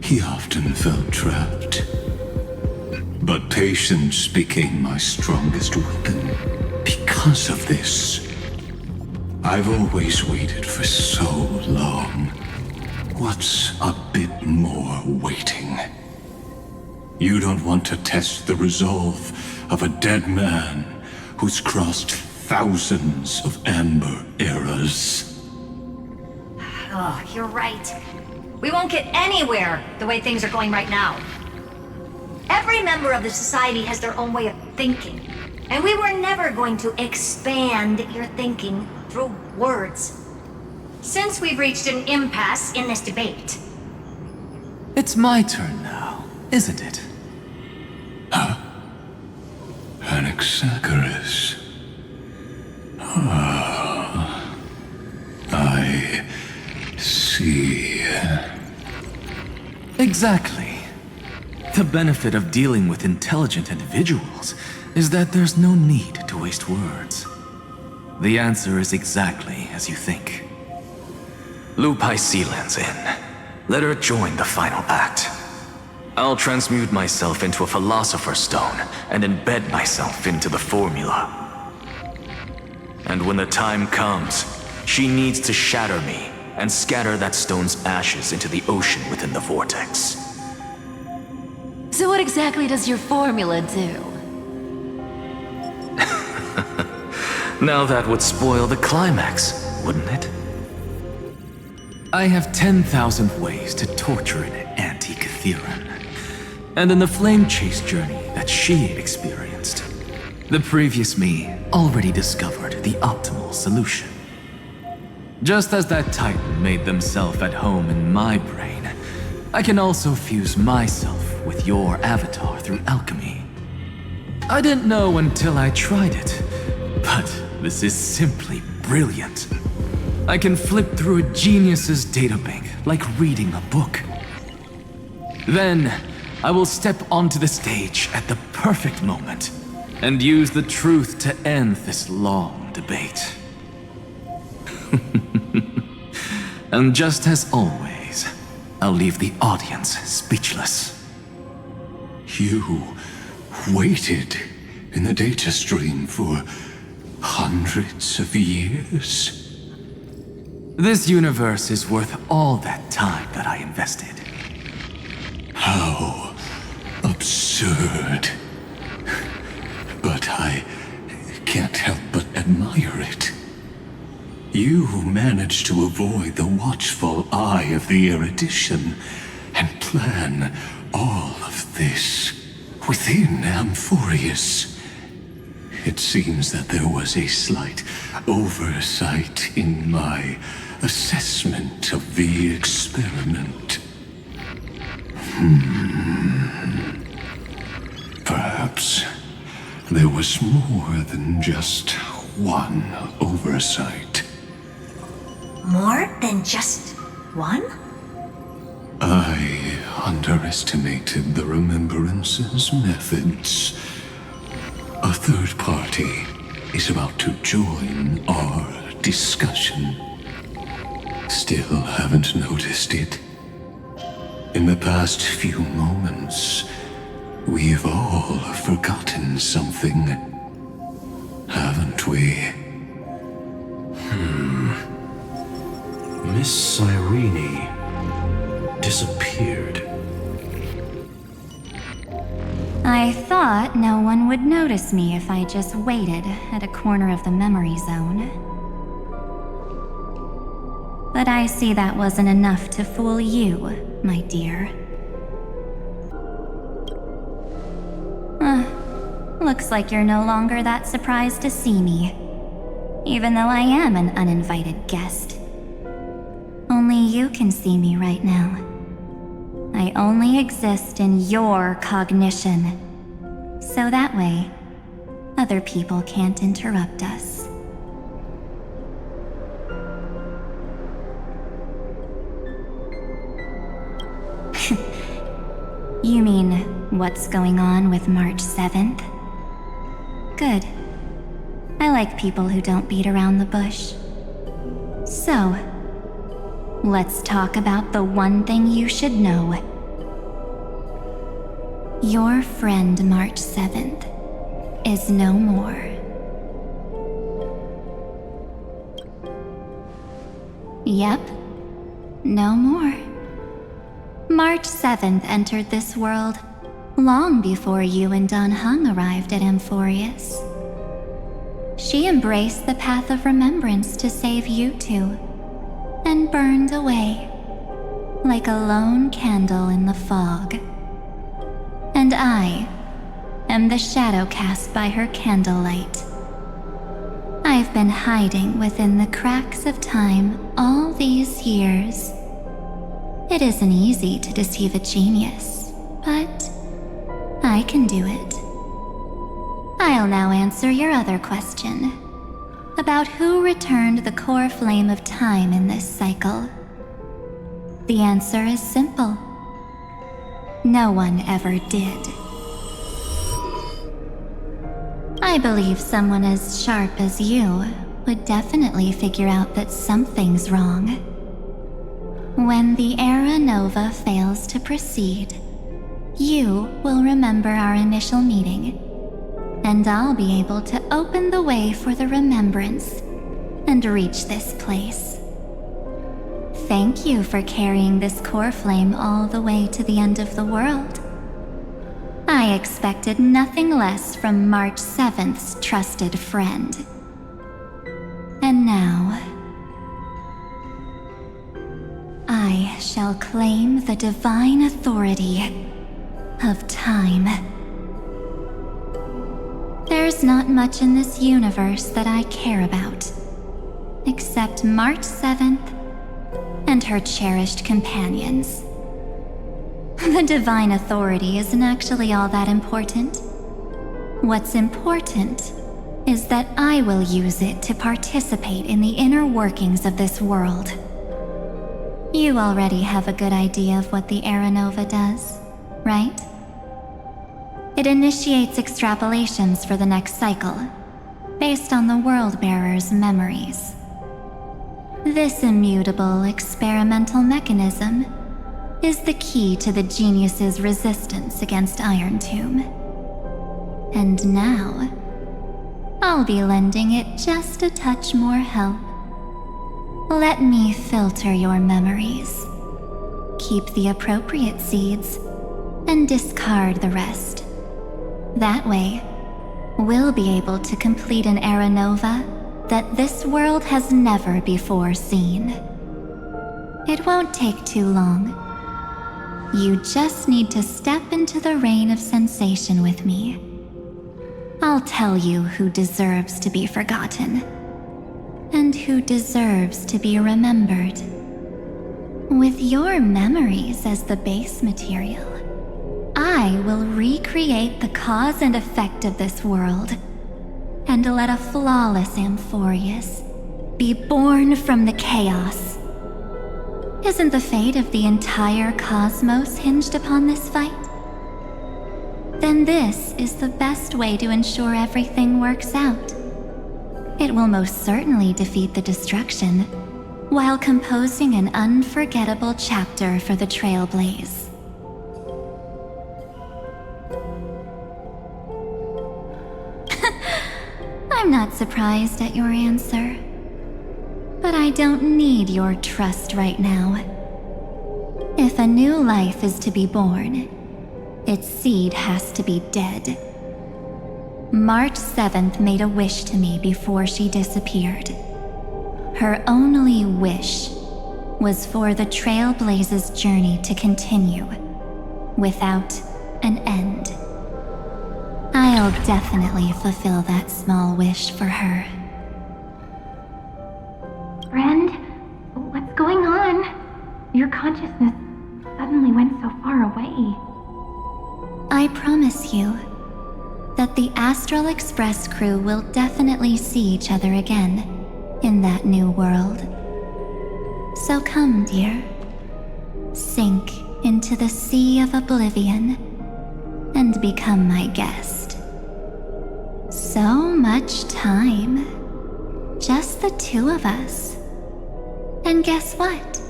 he often felt trapped. But patience became my strongest weapon. Because of this, I've always waited for so long. What's a bit more waiting? You don't want to test the resolve of a dead man who's crossed thousands of amber eras. Oh, you're right. We won't get anywhere the way things are going right now. Every member of the society has their own way of thinking, and we were never going to expand your thinking through words. Since we've reached an impasse in this debate. It's my turn now, isn't it? Huh? Anaxagoras. Ah, I see. Exactly. The benefit of dealing with intelligent individuals is that there's no need to waste words. The answer is exactly as you think. Lupai Sealand's in. Let her join the final act. I'll transmute myself into a Philosopher's Stone and embed myself into the formula. And when the time comes, she needs to shatter me and scatter that stone's ashes into the ocean within the vortex. So what exactly does your formula do? Now that would spoil the climax, wouldn't it? I have 10,000 ways to torture an anti-Catheran. And in the flame chase journey that she experienced, the previous me already discovered the optimal solution. Just as that Titan made themselves at home in my brain, I can also fuse myself with your avatar through alchemy. I didn't know until I tried it, but this is simply brilliant. I can flip through a genius's databank like reading a book. Then, I will step onto the stage at the perfect moment and use the truth to end this long debate. And just as always, I'll leave the audience speechless. You waited in the data stream for Hundreds of years? This universe is worth all that time that I invested. How absurd. But I can't help but admire it. You managed to avoid the watchful eye of the erudition and plan all of this within Amphorius. It seems that there was a slight oversight in my assessment of the experiment. Perhaps there was more than just one oversight. More than just one? I underestimated the Remembrance's methods. A third party is about to join our discussion. Still haven't noticed it. In the past few moments, we've all forgotten something, haven't we? Miss Irene disappeared. I thought no one would notice me if I just waited at a corner of the memory zone. But I see that wasn't enough to fool you, my dear. Looks like you're no longer that surprised to see me, even though I am an uninvited guest. Only you can see me right now. I only exist in your cognition, so that way, other people can't interrupt us. You mean, what's going on with March 7th? Good. I like people who don't beat around the bush. So, let's talk about the one thing you should know. Your friend March 7th is no more. Yep, no more. March 7th entered this world long before you and Don Hung arrived at Amphorius. She embraced the path of remembrance to save you two, and burned away like a lone candle in the fog. And I am the shadow cast by her candlelight. I've been hiding within the cracks of time all these years. It isn't easy to deceive a genius, but I can do it. I'll now answer your other question about who returned the core flame of time in this cycle. The answer is simple. No one ever did. I believe someone as sharp as you would definitely figure out that something's wrong. When the Era Nova fails to proceed, you will remember our initial meeting, and I'll be able to open the way for the remembrance and reach this place. Thank you for carrying this core flame all the way to the end of the world. I expected nothing less from March 7th's trusted friend. And now, I shall claim the divine authority of time. There's not much in this universe that I care about, except March 7th and her cherished companions. The divine authority isn't actually all that important. What's important is that I will use it to participate in the inner workings of this world. You already have a good idea of what the Era Nova does, right? It initiates extrapolations for the next cycle, based on the World-Bearer's memories. This immutable experimental mechanism is the key to the genius's resistance against Iron Tomb. And now, I'll be lending it just a touch more help. Let me filter your memories. Keep the appropriate seeds, and discard the rest. That way, we'll be able to complete an era nova that this world has never before seen. It won't take too long. You just need to step into the rain of sensation with me. I'll tell you who deserves to be forgotten, and who deserves to be remembered. With your memories as the base material, I will recreate the cause and effect of this world, and let a flawless Amphorius be born from the chaos. Isn't the fate of the entire cosmos hinged upon this fight? Then this is the best way to ensure everything works out. It will most certainly defeat the destruction, while composing an unforgettable chapter for the Trailblaze. I'm not surprised at your answer. But I don't need your trust right now. If a new life is to be born, its seed has to be dead. March 7th made a wish to me before she disappeared. Her only wish was for the Trailblaze's journey to continue, without an end. I'll definitely fulfill that small wish for her. Friend, what's going on? Your consciousness suddenly went so far away. I promise you that the Astral Express crew will definitely see each other again in that new world. So come, dear. Sink into the sea of oblivion and become my guest. So much time. Just the two of us. And guess what?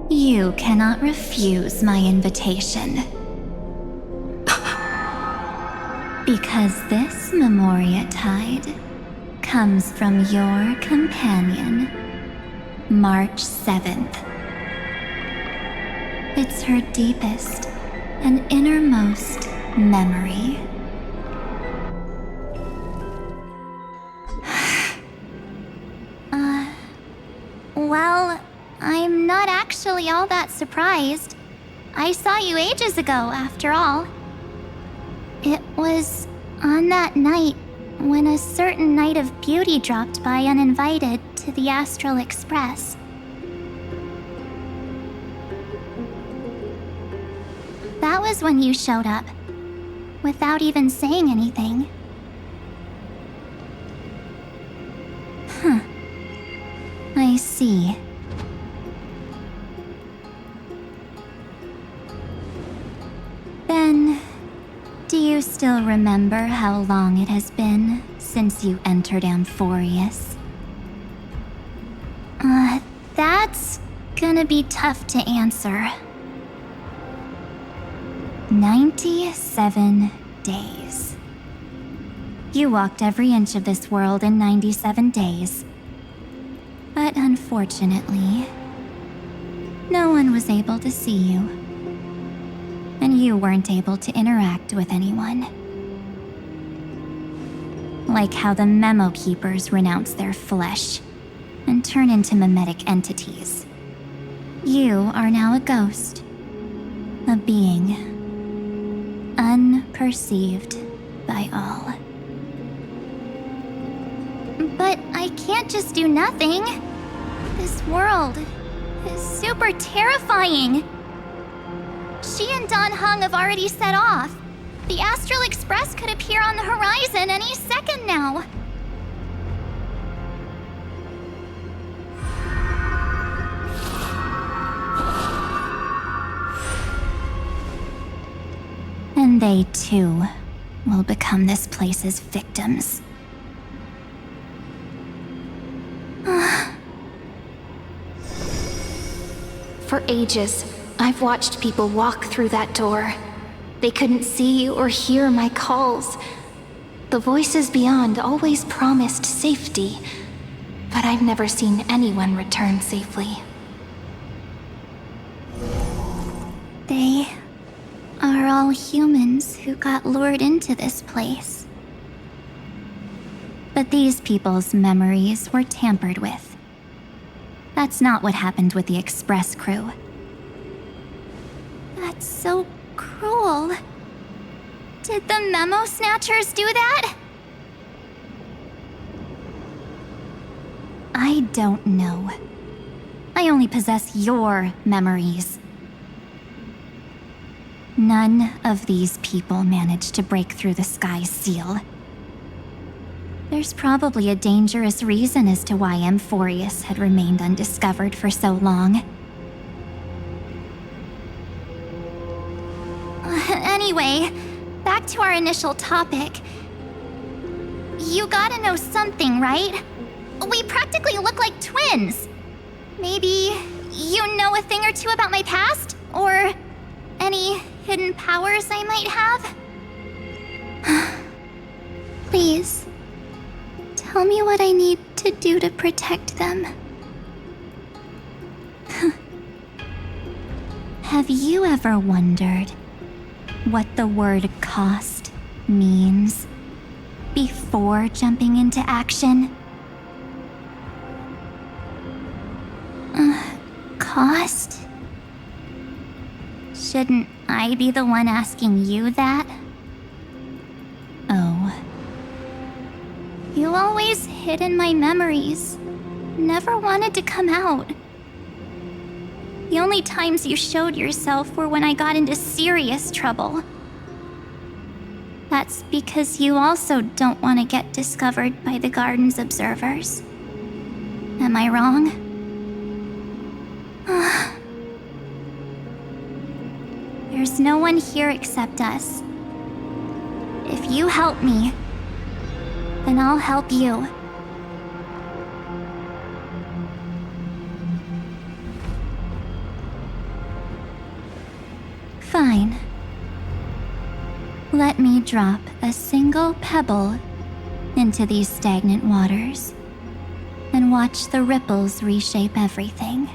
You cannot refuse my invitation. Because this Memoria Tide comes from your companion, March 7th. It's her deepest and innermost memory. Well, I'm not actually all that surprised. I saw you ages ago, after all. It was on that night when a certain knight of beauty dropped by uninvited to the Astral Express. That was when you showed up, without even saying anything. Huh. I see. Then, do you still remember how long it has been since you entered Amphorius? That's gonna be tough to answer. 97 days. You walked every inch of this world in 97 days. But unfortunately, no one was able to see you. And you weren't able to interact with anyone. Like how the Memo Keepers renounce their flesh and turn into mimetic entities. You are now a ghost. A being. Unperceived by all. But I can't just do nothing. This world is super terrifying. She and Don Hung have already set off. The Astral Express could appear on the horizon any second now. And they too will become this place's victims. For ages, I've watched people walk through that door. They couldn't see or hear my calls. The voices beyond always promised safety, but I've never seen anyone return safely. They are all humans who got lured into this place. But these people's memories were tampered with. That's not what happened with the Express crew. That's so cruel. Did the Memo Snatchers do that? I don't know. I only possess your memories. None of these people managed to break through the sky's seal. There's probably a dangerous reason as to why Amphorius had remained undiscovered for so long. Anyway, back to our initial topic. You gotta know something, right? We practically look like twins. Maybe you know a thing or two about my past? Or any hidden powers I might have? Please, tell me what I need to do to protect them. Have you ever wondered what the word cost means before jumping into action? Cost? Shouldn't I be the one asking you that? Oh. You always hid in my memories. Never wanted to come out. The only times you showed yourself were when I got into serious trouble. That's because you also don't want to get discovered by the Garden's observers. Am I wrong? There's no one here except us. If you help me, then I'll help you. Fine. Let me drop a single pebble into these stagnant waters and watch the ripples reshape everything.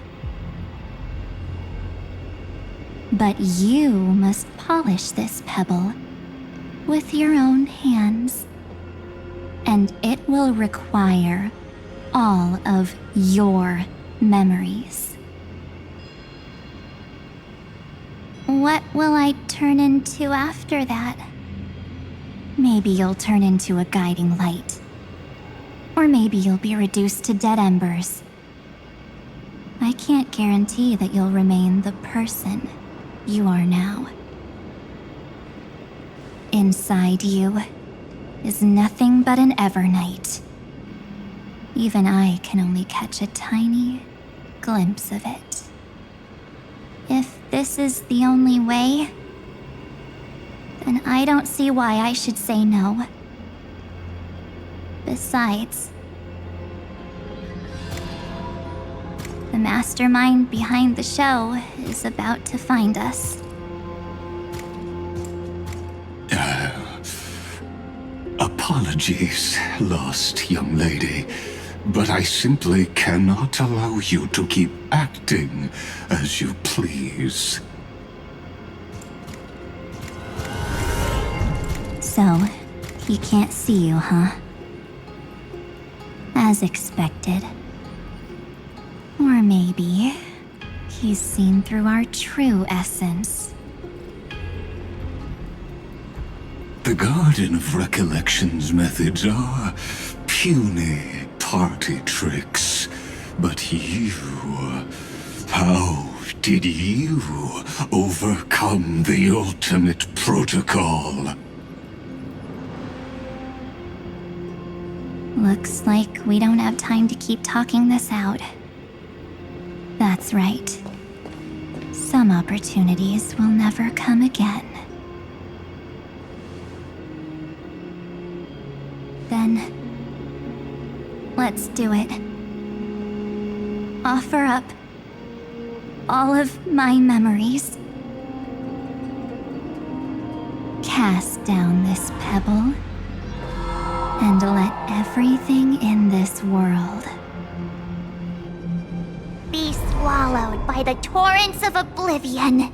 But you must polish this pebble with your own hands, and it will require all of your memories. What will I turn into after that? Maybe you'll turn into a guiding light. Or maybe you'll be reduced to dead embers. I can't guarantee that you'll remain the person you are now. Inside you is nothing but an Evernight. Even I can only catch a tiny glimpse of it. If this is the only way, then I don't see why I should say no. Besides, the mastermind behind the show is about to find us. Apologies, lost young lady, but I simply cannot allow you to keep acting as you please. So, he can't see you, huh? As expected. Or maybe he's seen through our true essence. The Garden of Recollection's methods are puny party tricks. But you... how did you overcome the ultimate protocol? Looks like we don't have time to keep talking this out. That's right. Some opportunities will never come again. Then, let's do it. Offer up all of my memories. Cast down this pebble and let everything in this world be swallowed by the torrents of oblivion.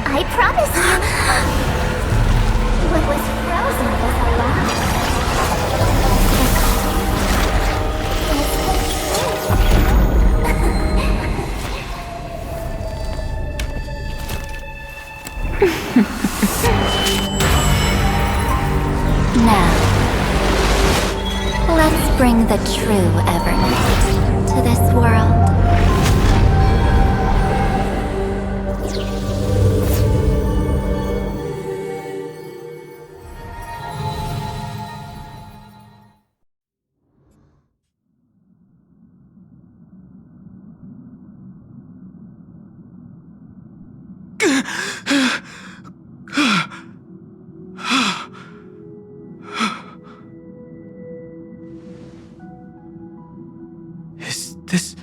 I promise you, what was frozen was alive. Now, let's bring the true Evernight to this world. Is this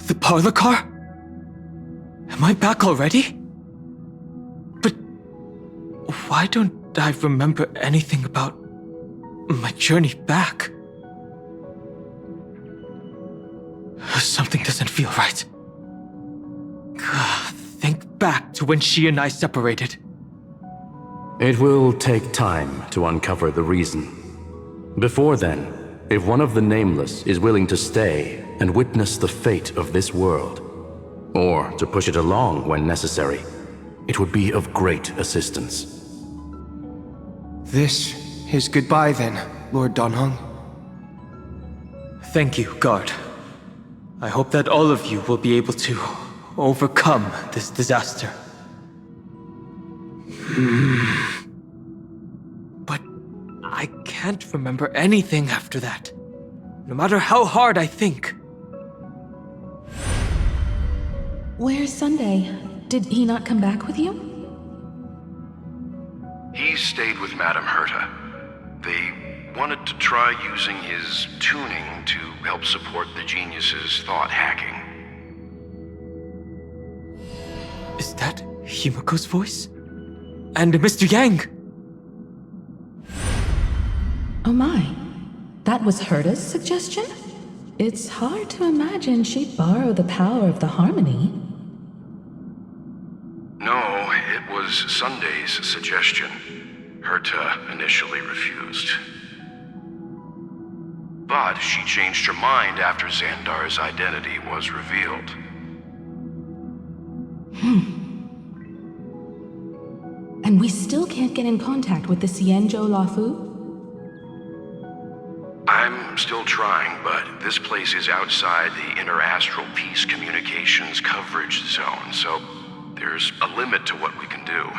the parlor car? Am I back already? But why don't I remember anything about my journey back? Something doesn't feel right. Think back to when she and I separated. It will take time to uncover the reason. Before then, if one of the Nameless is willing to stay and witness the fate of this world, or to push it along when necessary, it would be of great assistance. This is goodbye then, Lord Donhong. Thank you, Guard. I hope that all of you will be able to overcome this disaster. But I can't remember anything after that, no matter how hard I think. Where's Sunday? Did he not come back with you? He stayed with Madame Herta. They wanted to try using his tuning to help support the genius's thought hacking. Is that Himiko's voice? And Mr. Yang? Oh my. That was Herta's suggestion? It's hard to imagine she'd borrow the power of the harmony. No, it was Sunday's suggestion. Herta initially refused. But she changed her mind after Xandar's identity was revealed. And we still can't get in contact with the Xianzhou Lafu? I'm still trying, but this place is outside the interastral peace communications coverage zone, so there's a limit to what we can do.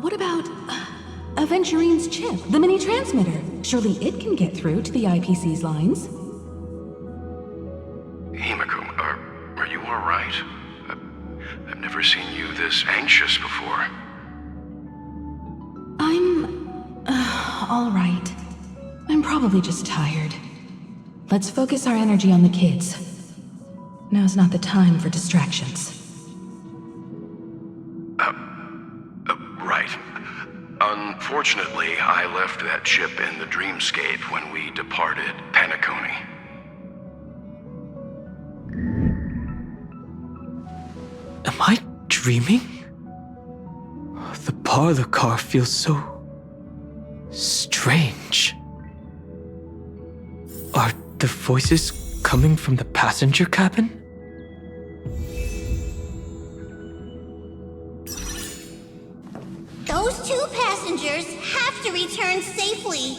What about Aventurine's chip, the mini transmitter? Surely it can get through to the IPC's lines. Himiko, are you all right? I've never seen you this anxious before. I'm all right. I'm probably just tired. Let's focus our energy on the kids. Now's not the time for distractions. Right. Unfortunately, I left that chip in the dreamscape when we departed Penacony. Am I dreaming? The parlor car feels so strange. Are the voices coming from the passenger cabin? Those two passengers have to return safely.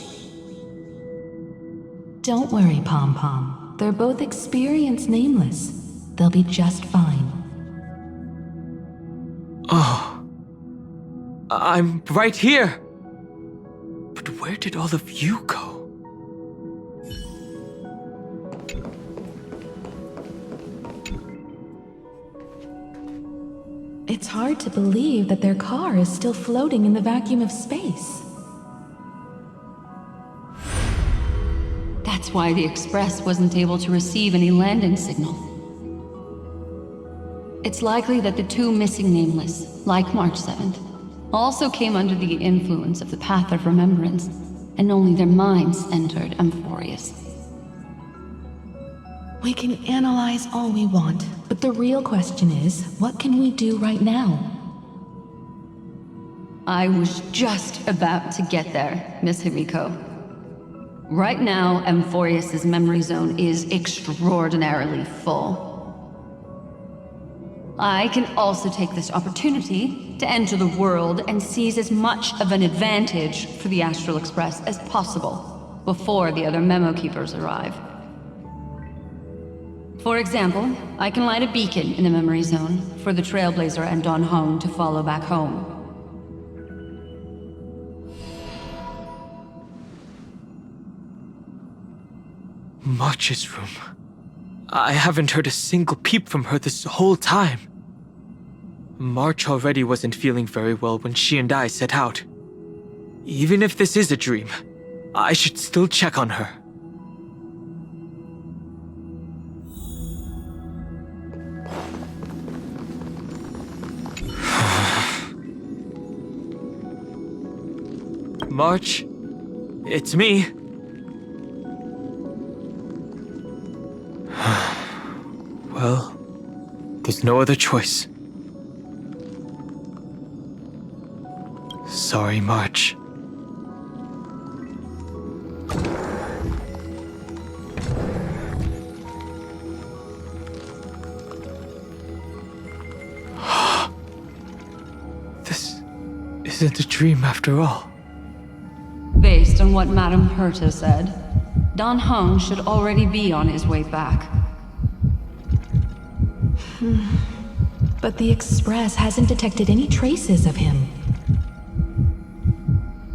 Don't worry, Pom Pom. They're both experienced Nameless. They'll be just fine. Oh. I'm right here. But where did all of you go? It's hard to believe that their car is still floating in the vacuum of space. That's why the Express wasn't able to receive any landing signal. It's likely that the two missing Nameless, like March 7th, also came under the influence of the Path of Remembrance, and only their minds entered Amphorius. We can analyze all we want, but the real question is, what can we do right now? I was just about to get there, Miss Himiko. Right now, Amphorius' memory zone is extraordinarily full. I can also take this opportunity to enter the world and seize as much of an advantage for the Astral Express as possible before the other Memo Keepers arrive. For example, I can light a beacon in the memory zone for the Trailblazer and Don Hong to follow back home. March's room. I haven't heard a single peep from her this whole time. March already wasn't feeling very well when she and I set out. Even if this is a dream, I should still check on her. March, it's me. Well, there's no other choice. Sorry, March. This isn't a dream after all. Based on what Madame Herta said, Don Hung should already be on his way back. But the Express hasn't detected any traces of him.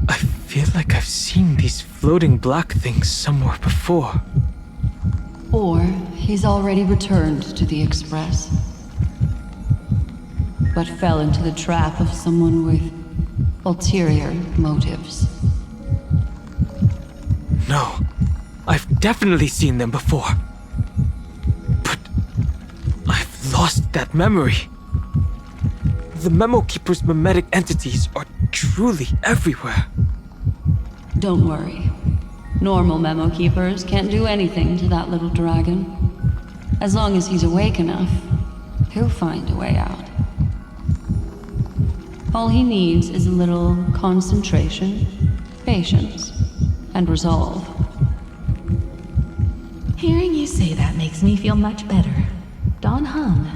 I feel like I've seen these floating black things somewhere before. Or he's already returned to the Express, but fell into the trap of someone with ulterior motives. No, I've definitely seen them before. But I've lost that memory. The Memo Keeper's mimetic entities are truly everywhere. Don't worry. Normal Memo Keepers can't do anything to that little dragon. As long as he's awake enough, he'll find a way out. All he needs is a little concentration, patience, and resolve. Hearing you say that makes me feel much better. Don Hung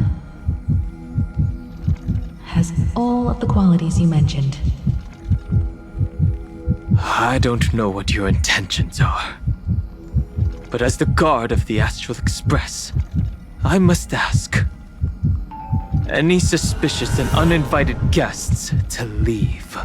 has all of the qualities you mentioned. I don't know what your intentions are. But as the guard of the Astral Express, I must ask. Any suspicious and uninvited guests to leave.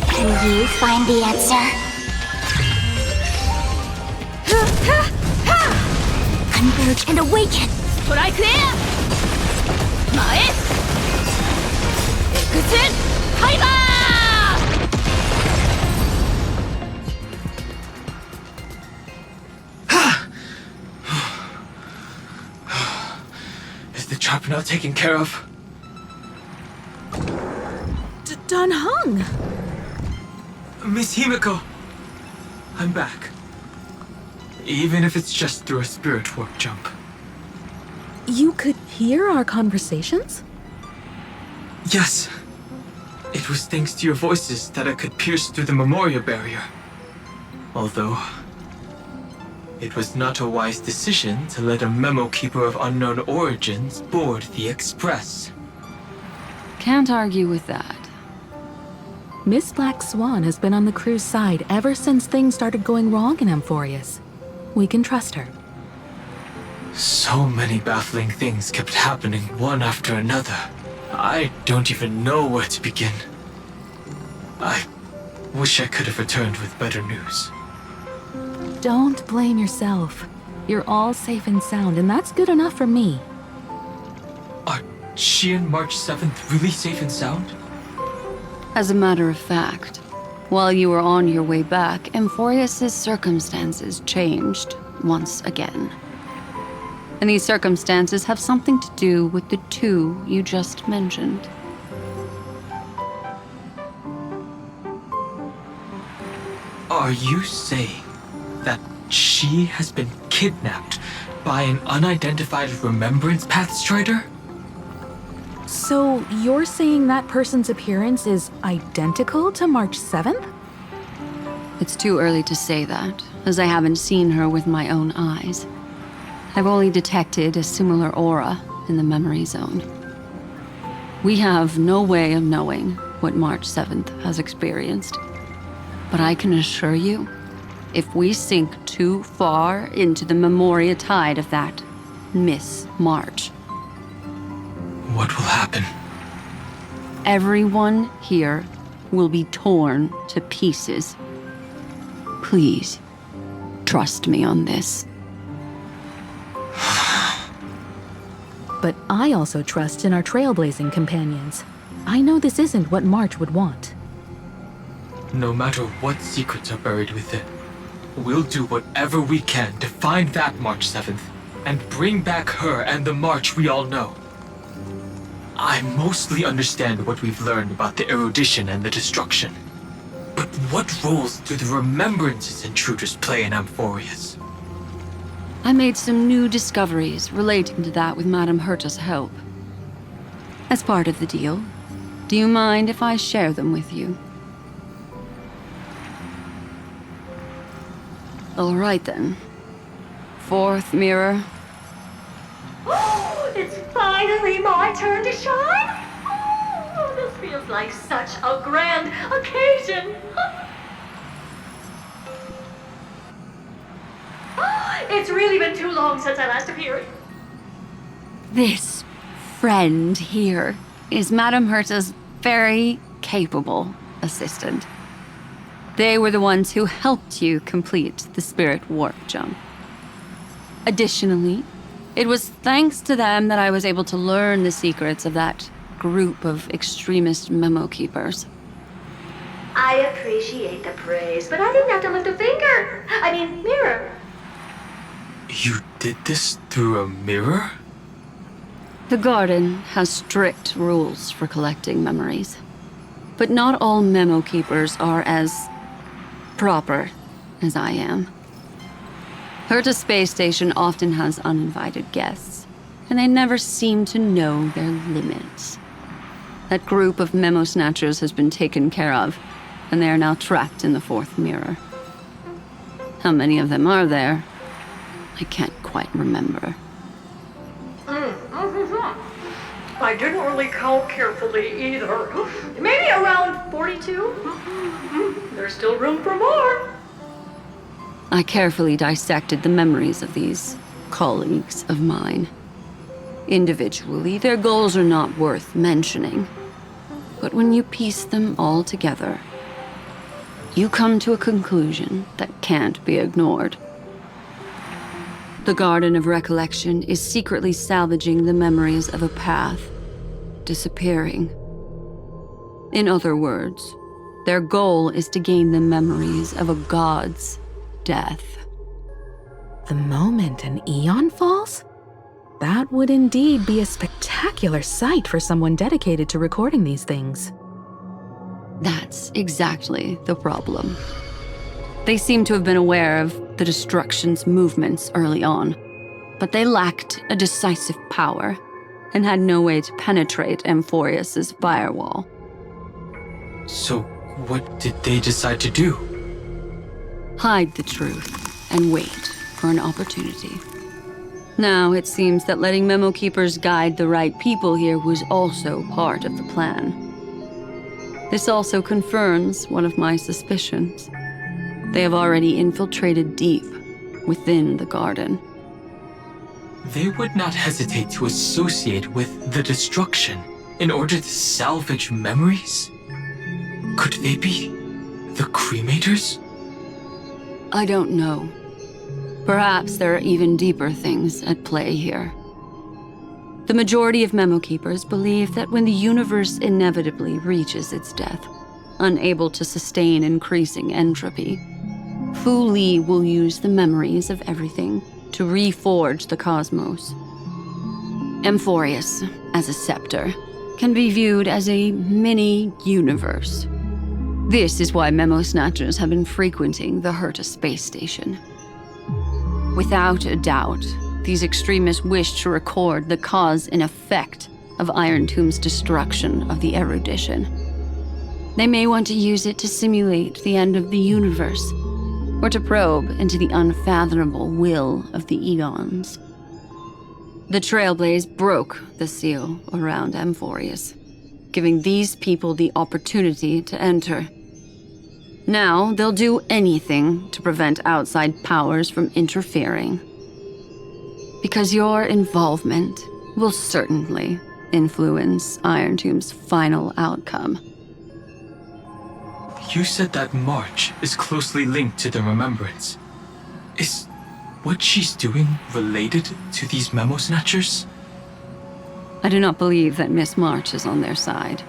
Can you find the answer? Converge and awaken! Strike air! Mae! Exit! Fiber! Is the trap now taken care of? Don Hung! Miss Himiko! I'm back. Even if it's just through a spirit warp jump. You could hear our conversations? Yes. It was thanks to your voices that I could pierce through the memorial barrier. Although, it was not a wise decision to let a Memo Keeper of unknown origins board the Express. Can't argue with that. Miss Black Swan has been on the crew's side ever since things started going wrong in Amphorius. We can trust her. So many baffling things kept happening one after another. I don't even know where to begin. I wish I could have returned with better news. Don't blame yourself. You're all safe and sound, and that's good enough for me. Are she and March 7th really safe and sound? As a matter of fact, while you were on your way back, Amphorius's circumstances changed once again. And these circumstances have something to do with the two you just mentioned. Are you saying that she has been kidnapped by an unidentified Remembrance Path Strider? So you're saying that person's appearance is identical to March 7th? It's too early to say that, as I haven't seen her with my own eyes. I've only detected a similar aura in the memory zone. We have no way of knowing what March 7th has experienced. But I can assure you, if we sink too far into the Memoria tide of that Miss March, what will happen? Everyone here will be torn to pieces. Please, trust me on this. But I also trust in our trailblazing companions. I know this isn't what March would want. No matter what secrets are buried within, we'll do whatever we can to find that March 7th and bring back her and the March we all know. I mostly understand what we've learned about the erudition and the destruction. But what roles do the Remembrances intruders play in Amphorius? I made some new discoveries relating to that with Madame Herta's help. As part of the deal, do you mind if I share them with you? All right then. Fourth mirror. It's finally my turn to shine! Oh, this feels like such a grand occasion! It's really been too long since I last appeared. This friend here is Madame Herta's very capable assistant. They were the ones who helped you complete the spirit warp jump. Additionally, it was thanks to them that I was able to learn the secrets of that group of extremist memo keepers. I appreciate the praise, but I didn't have to lift a finger. I mean, mirror. You did this through a mirror? The Garden has strict rules for collecting memories. But not all memo keepers are as proper as I am. Herta Space Station often has uninvited guests, and they never seem to know their limits. That group of memo snatchers has been taken care of, and they are now trapped in the fourth mirror. How many of them are there? I can't quite remember. I didn't really count carefully either. Maybe around 42? There's still room for more. I carefully dissected the memories of these colleagues of mine. Individually, their goals are not worth mentioning. But when you piece them all together, you come to a conclusion that can't be ignored. The Garden of Recollection is secretly salvaging the memories of a path disappearing. In other words, their goal is to gain the memories of a god's death. The moment an eon falls? That would indeed be a spectacular sight for someone dedicated to recording these things. That's exactly the problem. They seem to have been aware of the destruction's movements early on, but they lacked a decisive power and had no way to penetrate Amphorius's firewall. So, what did they decide to do? Hide the truth and wait for an opportunity. Now, it seems that letting memo keepers guide the right people here was also part of the plan. This also confirms one of my suspicions. They have already infiltrated deep within the Garden. They would not hesitate to associate with the destruction in order to salvage memories? Could they be the Cremators? I don't know, Perhaps there are even deeper things at play here. The majority of Memo Keepers believe that when the universe inevitably reaches its death, unable to sustain increasing entropy, Fu Li will use the memories of everything to reforge the cosmos. Amphorius, as a scepter, can be viewed as a mini-universe. This is why Memo Snatchers have been frequenting the Herta space station. Without a doubt, these extremists wish to record the cause and effect of Iron Tomb's destruction of the erudition. They may want to use it to simulate the end of the universe, or to probe into the unfathomable will of the eons. The Trailblaze broke the seal around Amphorius, giving these people the opportunity to enter. Now, they'll do anything to prevent outside powers from interfering. Because your involvement will certainly influence Iron Tomb's final outcome. You said that March is closely linked to the Remembrance. Is what she's doing related to these Memo Snatchers? I do not believe that Miss March is on their side.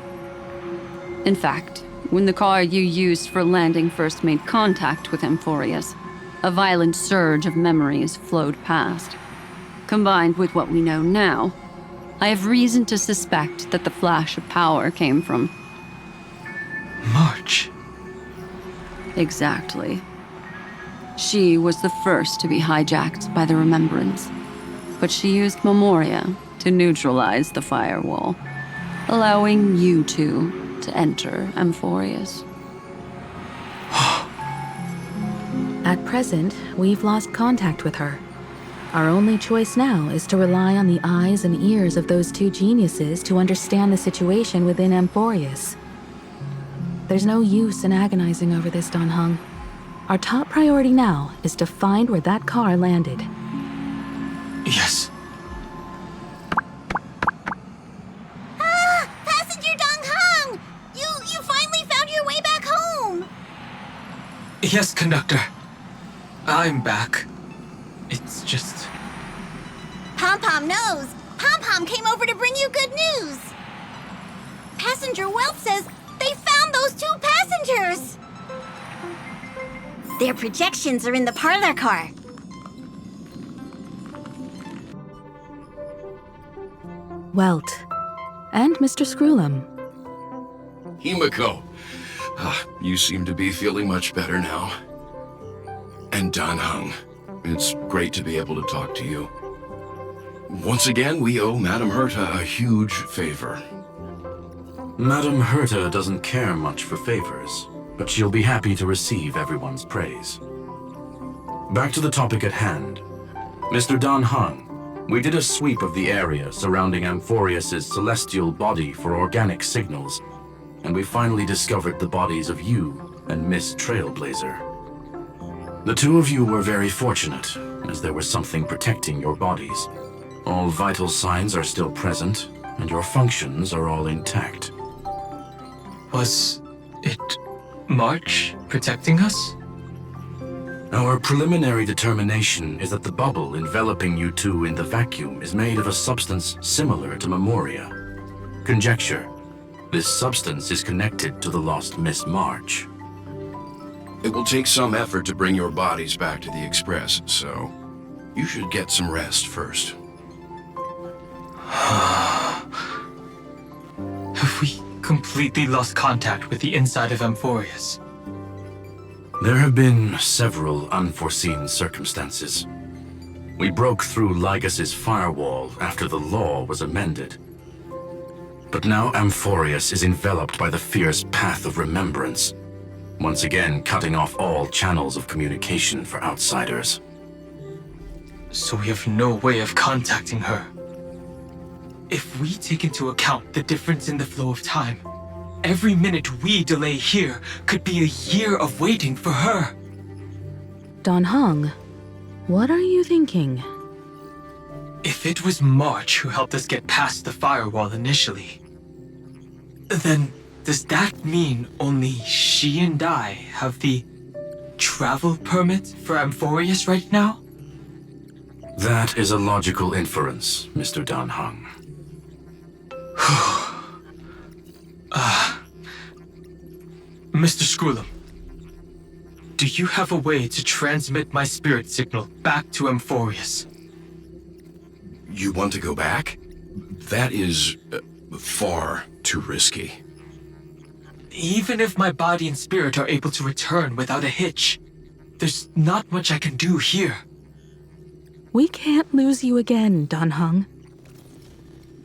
In fact, when the car you used for landing first made contact with Amphorius, a violent surge of memories flowed past. Combined with what we know now, I have reason to suspect that the flash of power came from... March. Exactly. She was the first to be hijacked by the Remembrance, but she used Memoria to neutralize the firewall, allowing you two to enter Amphorius. At present, we've lost contact with her. Our only choice now is to rely on the eyes and ears of those two geniuses to understand the situation within Amphorius. There's no use in agonizing over this, Dan Heng. Our top priority now is to find where that car landed. Yes. Passenger Dong Heng! You finally found your way back home! Yes, conductor. I'm back. It's just... Pom-Pom knows! Pom-Pom came over to bring you good news! Passenger Wealth says they found those two passengers! Their projections are in the parlor car. Welt. And Mr. Screwlum. Himiko, you seem to be feeling much better now. And Dan Heng, it's great to be able to talk to you. Once again, we owe Madame Herta a huge favor. Madame Herta doesn't care much for favors, but she'll be happy to receive everyone's praise. Back to the topic at hand. Mr. Dan Heng, we did a sweep of the area surrounding Amphorius' celestial body for organic signals, and we finally discovered the bodies of you and Miss Trailblazer. The two of you were very fortunate, as there was something protecting your bodies. All vital signs are still present, and your functions are all intact. Was it March protecting us? Our preliminary determination is that the bubble enveloping you two in the vacuum is made of a substance similar to Memoria. Conjecture. This substance is connected to the lost Miss March. It will take some effort to bring your bodies back to the Express, so you should get some rest first. Have we completely lost contact with the inside of Amphorius? There have been several unforeseen circumstances. We broke through Lygas's firewall after the law was amended. But now Amphorius is enveloped by the fierce path of remembrance, once again cutting off all channels of communication for outsiders. So we have no way of contacting her. If we take into account the difference in the flow of time, every minute we delay here could be a year of waiting for her. Dan Heng, what are you thinking? If it was March who helped us get past the firewall initially, then does that mean only she and I have the travel permit for Amphorius right now? That is a logical inference, Mr. Dan Heng. Mr. Skrullum, do you have a way to transmit my spirit signal back to Amphorius? You want to go back? That is far too risky. Even if my body and spirit are able to return without a hitch, there's not much I can do here. We can't lose you again, Dan Heng.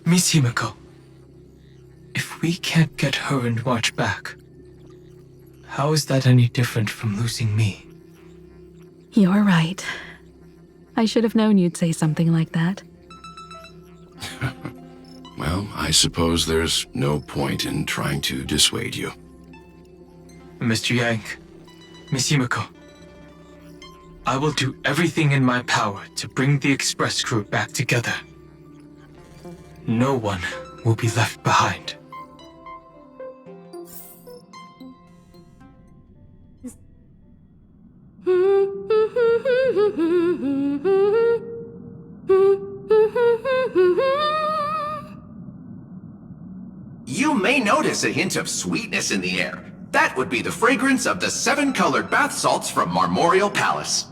Miss Himiko, if we can't get her and march back, how is that any different from losing me? You're right. I should have known you'd say something like that. Well, I suppose there's no point in trying to dissuade you. Mr. Yang, Miss Himiko, I will do everything in my power to bring the express crew back together. No one will be left behind. You may notice a hint of sweetness in the air. That would be the fragrance of the 7-colored bath salts from Marmorial Palace.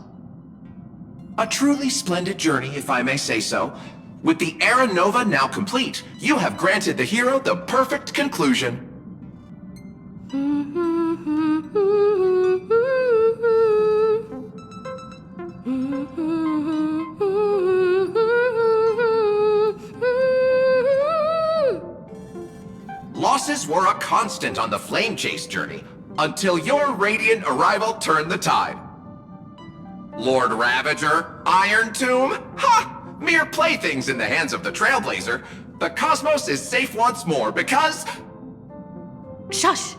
A truly splendid journey, if I may say so. With the Era Nova now complete, you have granted the hero the perfect conclusion. Losses were a constant on the Flame Chase journey, until your radiant arrival turned the tide. Lord Ravager, Iron Tomb, ha! Mere playthings in the hands of the Trailblazer. The cosmos is safe once more because... Shush!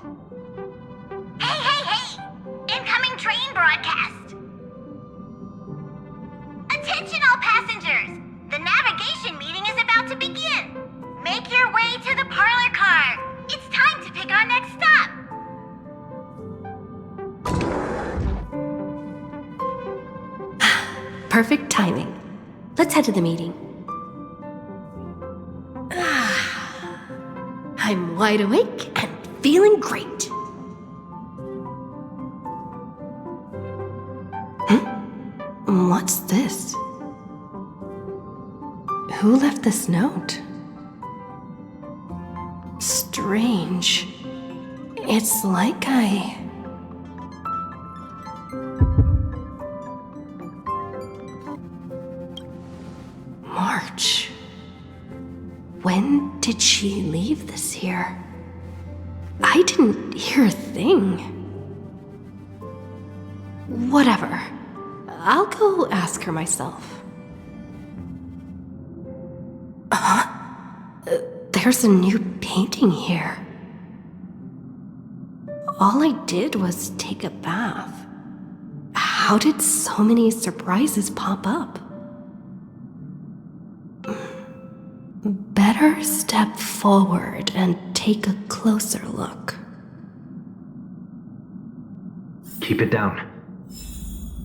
Hey! Incoming train broadcast! Attention all passengers! The navigation meeting is about to begin! Make your way to the parlor car! It's time to pick our next stop! Perfect timing. Let's head to the meeting. I'm wide awake and feeling great. What's this? Who left this note? Strange. It's like March. When did she leave this here? I didn't hear a thing. Whatever. I'll go ask her myself. There's a new painting here. All I did was take a bath. How did so many surprises pop up? Better step forward and take a closer look. Keep it down.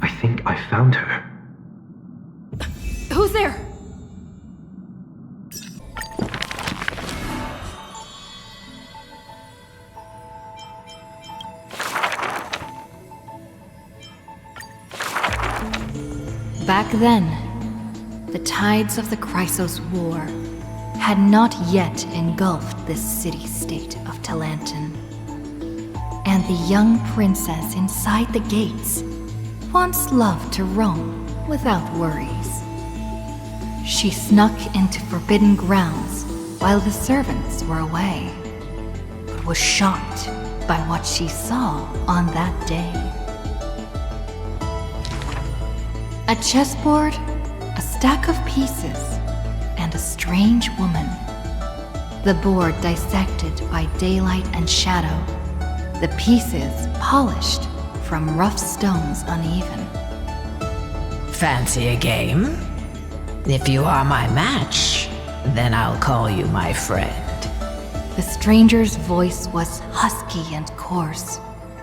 I think I found her. Who's there? Back then, the tides of the Chrysos War had not yet engulfed this city-state of Talantin. And the young princess inside the gates once loved to roam without worries. She snuck into forbidden grounds while the servants were away, but was shocked by what she saw on that day. A chessboard, a stack of pieces, and a strange woman. The board dissected by daylight and shadow, the pieces polished from rough stones uneven. Fancy a game? If you are my match, then I'll call you my friend. The stranger's voice was husky and coarse.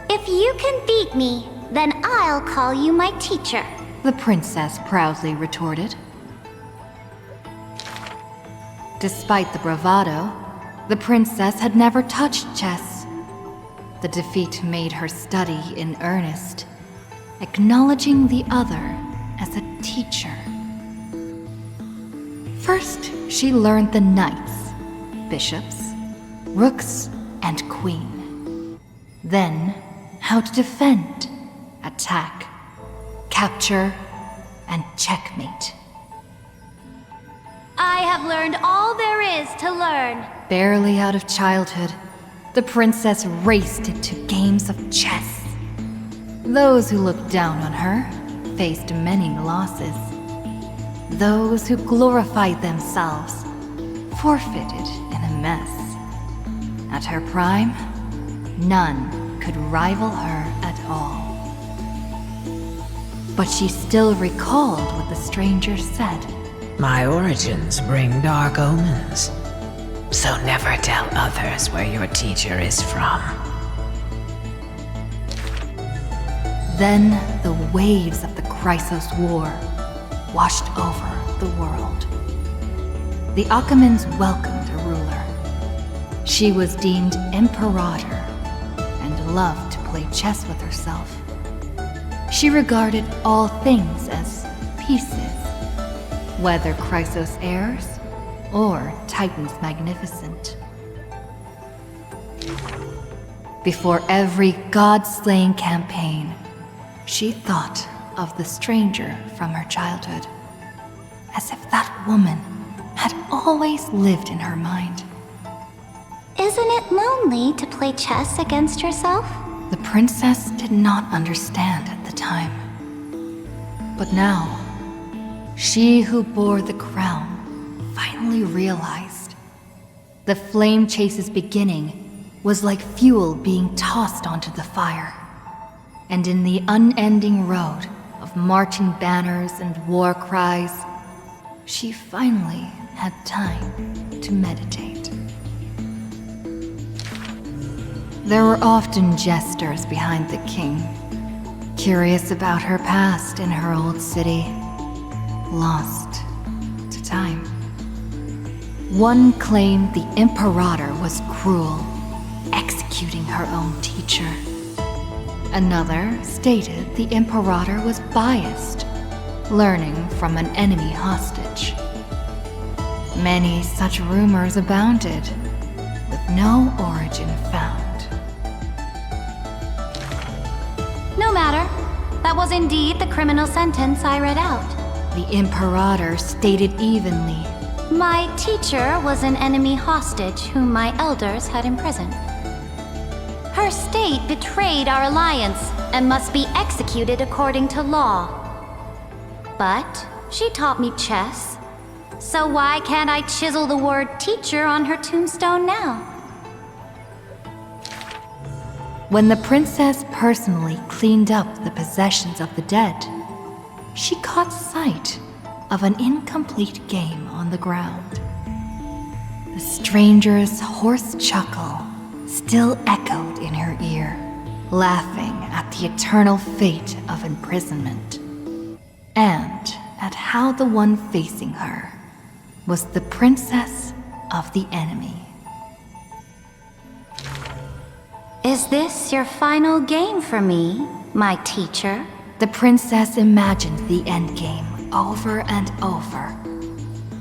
If you can beat me, then I'll call you my teacher. The princess proudly retorted. Despite the bravado, the princess had never touched chess. The defeat made her study in earnest, acknowledging the other as a teacher. First, she learned the knights, bishops, rooks, and queen. Then, how to defend, attack, capture, and checkmate. I have learned all there is to learn. Barely out of childhood, the princess raced into games of chess. Those who looked down on her faced many losses. Those who glorified themselves forfeited in a mess. At her prime, none could rival her at all. But she still recalled what the stranger said. My origins bring dark omens, so never tell others where your teacher is from. Then the waves of the Chrysos War washed over the world. The Achaemens welcomed a ruler. She was deemed Imperator and loved to play chess with herself. She regarded all things as pieces, whether Chrysos heirs or Titans magnificent. Before every god-slaying campaign, she thought of the stranger from her childhood, as if that woman had always lived in her mind. Isn't it lonely to play chess against yourself? The princess did not understand at the time. But now, she who bore the crown finally realized. The flame chase's beginning was like fuel being tossed onto the fire. And in the unending road of marching banners and war cries, she finally had time to meditate. There were often jesters behind the king, curious about her past in her old city, lost to time. One claimed the Imperator was cruel, executing her own teacher. Another stated the Imperator was biased, learning from an enemy hostage. Many such rumors abounded, with no origin found. No matter. That was indeed the criminal sentence I read out. The Imperator stated evenly. My teacher was an enemy hostage whom my elders had imprisoned. Her state betrayed our alliance and must be executed according to law. But she taught me chess, so why can't I chisel the word teacher on her tombstone now? When the princess personally cleaned up the possessions of the dead, she caught sight of an incomplete game on the ground. The stranger's hoarse chuckle still echoed in her ear, laughing at the eternal fate of imprisonment, and at how the one facing her was the princess of the enemy. Is this your final game for me, my teacher? The princess imagined the endgame over and over.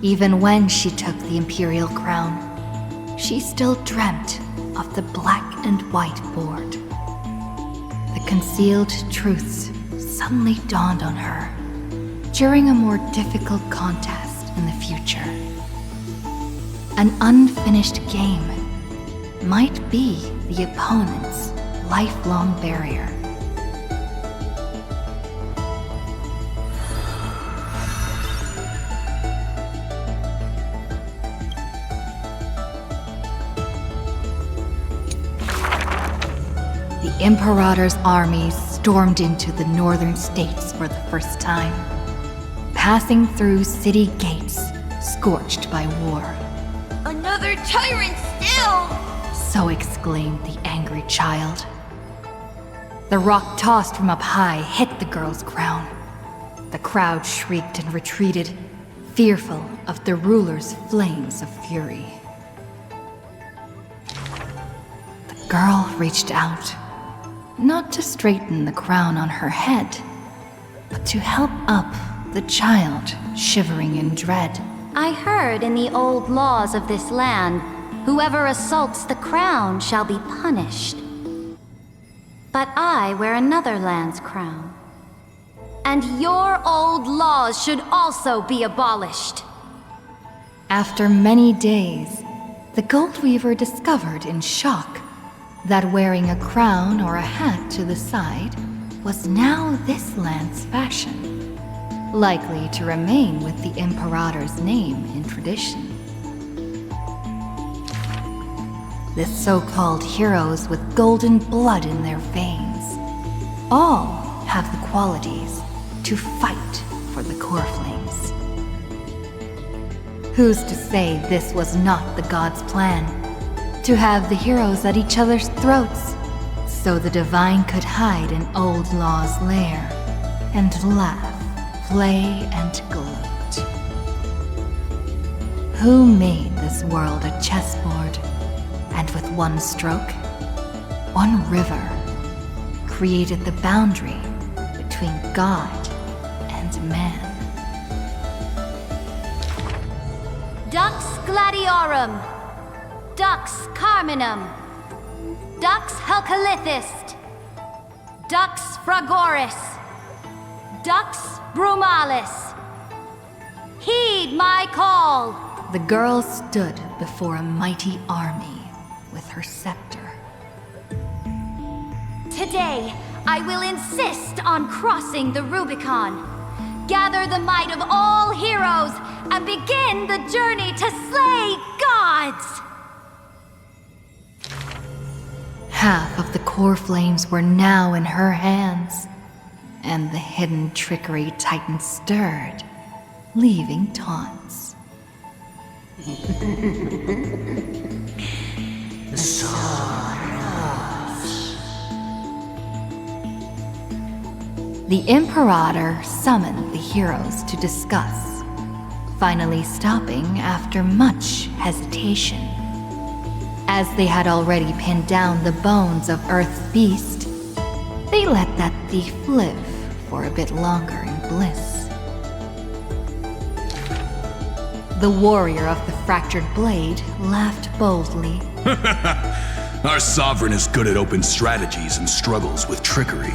Even when she took the imperial crown, she still dreamt of the black and white board. The concealed truths suddenly dawned on her during a more difficult contest in the future. An unfinished game might be the opponent's lifelong barrier. The Imperator's armies stormed into the northern states for the first time, passing through city gates scorched by war. Another tyrant still! So exclaimed the angry child. The rock tossed from up high hit the girl's crown. The crowd shrieked and retreated, fearful of the ruler's flames of fury. The girl reached out, not to straighten the crown on her head, but to help up the child shivering in dread. I heard in the old laws of this land, whoever assaults the crown shall be punished. But I wear another land's crown. And your old laws should also be abolished. After many days, the Gold Weaver discovered in shock that wearing a crown or a hat to the side was now this land's fashion, likely to remain with the Imperator's name in tradition. The so-called heroes with golden blood in their veins all have the qualities to fight for the core flames. Who's to say this was not the gods' plan? To have the heroes at each other's throats, so the divine could hide in old law's lair and laugh, play, and gloat. Who made this world a chessboard, and with one stroke, one river, created the boundary between God and man? Dux Gladiorum, Dux Carminum, Dux Helcalithist, Dux Fragoris, Dux Brumalis. Heed my call! The girl stood before a mighty army with her scepter. Today, I will insist on crossing the Rubicon. Gather the might of all heroes and begin the journey to slay gods! Half of the core flames were now in her hands, and the hidden trickery Titan stirred, leaving taunts. The Imperator summoned the heroes to discuss, finally stopping after much hesitation. As they had already pinned down the bones of Earth's beast, they let that thief live for a bit longer in bliss. The warrior of the fractured blade laughed boldly. Our sovereign is good at open strategies and struggles with trickery.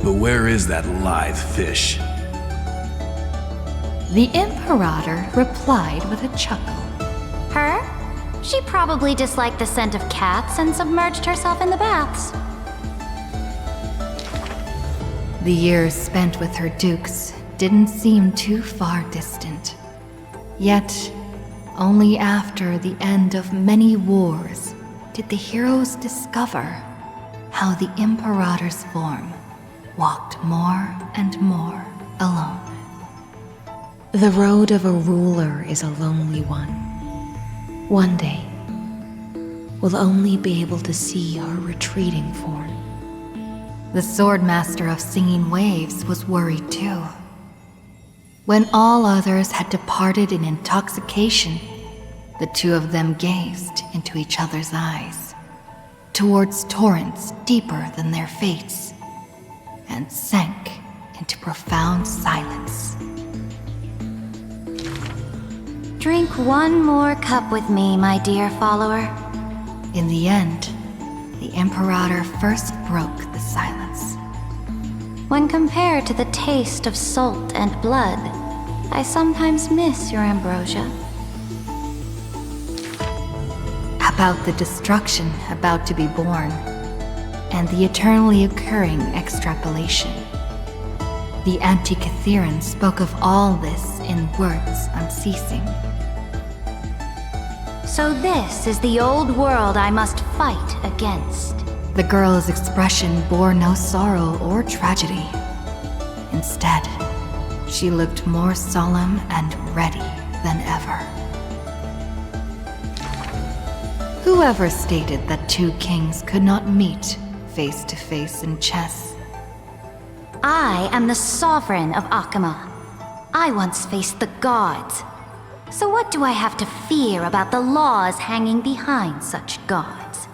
But where is that live fish? The Imperator replied with a chuckle. Her? She probably disliked the scent of cats and submerged herself in the baths. The years spent with her dukes didn't seem too far distant. Yet, only after the end of many wars did the heroes discover how the Imperator's form walked more and more alone. The road of a ruler is a lonely one. One day, we'll only be able to see her retreating form. The Swordmaster of Singing Waves was worried too. When all others had departed in intoxication, the two of them gazed into each other's eyes, towards torrents deeper than their fates, and sank into profound silence. Drink one more cup with me, my dear follower. In the end, the Imperator first broke the silence. When compared to the taste of salt and blood, I sometimes miss your ambrosia. About the destruction about to be born, and the eternally occurring extrapolation. The Antikytheran spoke of all this in words unceasing. So this is the old world I must fight against. The girl's expression bore no sorrow or tragedy. Instead, she looked more solemn and ready than ever. Whoever stated that two kings could not meet face to face in chess? I am the sovereign of Akama. I once faced the gods. So what do I have to fear about the laws hanging behind such gods?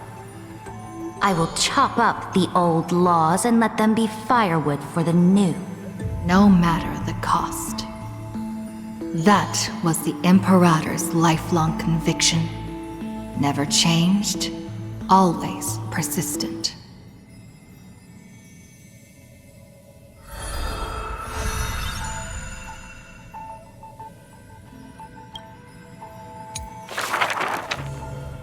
I will chop up the old laws and let them be firewood for the new. No matter the cost. That was the Imperator's lifelong conviction. Never changed, always persistent.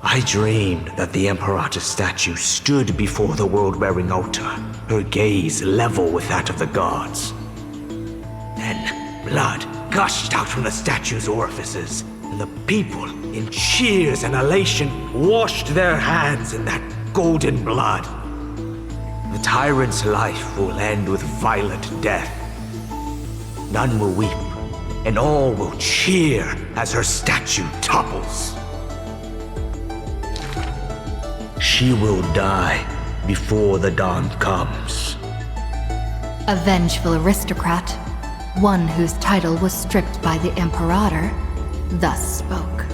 I dreamed that the Imperator's statue stood before the world-wearing altar, her gaze level with that of the gods. Then, blood gushed out from the statue's orifices, and the people, in cheers and elation, washed their hands in that golden blood. The tyrant's life will end with violent death. None will weep, and all will cheer as her statue topples. She will die before the dawn comes. A vengeful aristocrat, one whose title was stripped by the Imperator, thus spoke.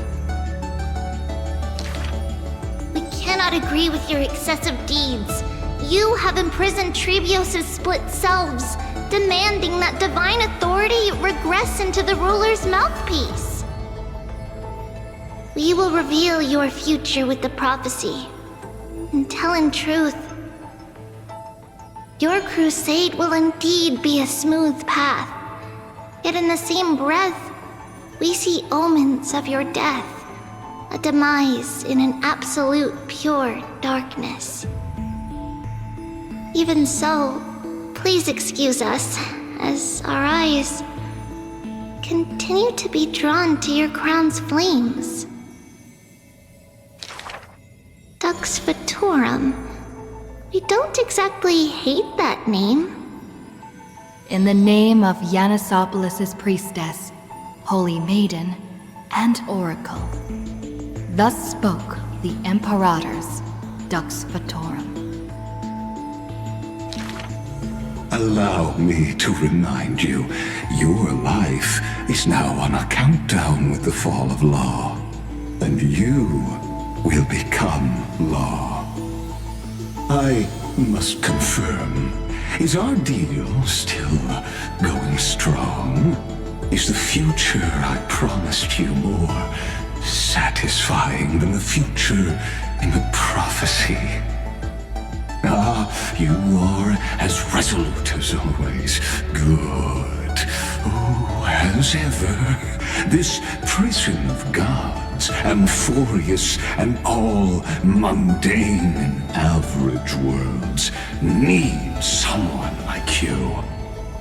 We cannot agree with your excessive deeds. You have imprisoned Trebios' split selves, demanding that divine authority regress into the ruler's mouthpiece. We will reveal your future with the prophecy. And tell in truth, your crusade will indeed be a smooth path. Yet in the same breath, we see omens of your death, a demise in an absolute pure darkness. Even so, please excuse us, as our eyes continue to be drawn to your crown's flames. Dux Fatorum. We don't exactly hate that name. In the name of Yanisopoulos' priestess, Holy Maiden, and Oracle, thus spoke the Imperator's Dux Fatorum. Allow me to remind you, your life is now on a countdown with the fall of law, and you will become law. I must confirm, is our deal still going strong? Is the future I promised you more satisfying than the future in the prophecy? Ah, you are as resolute as always. Good. Oh, as ever, this prison of gods, amphorious and all mundane in average worlds, needs someone like you,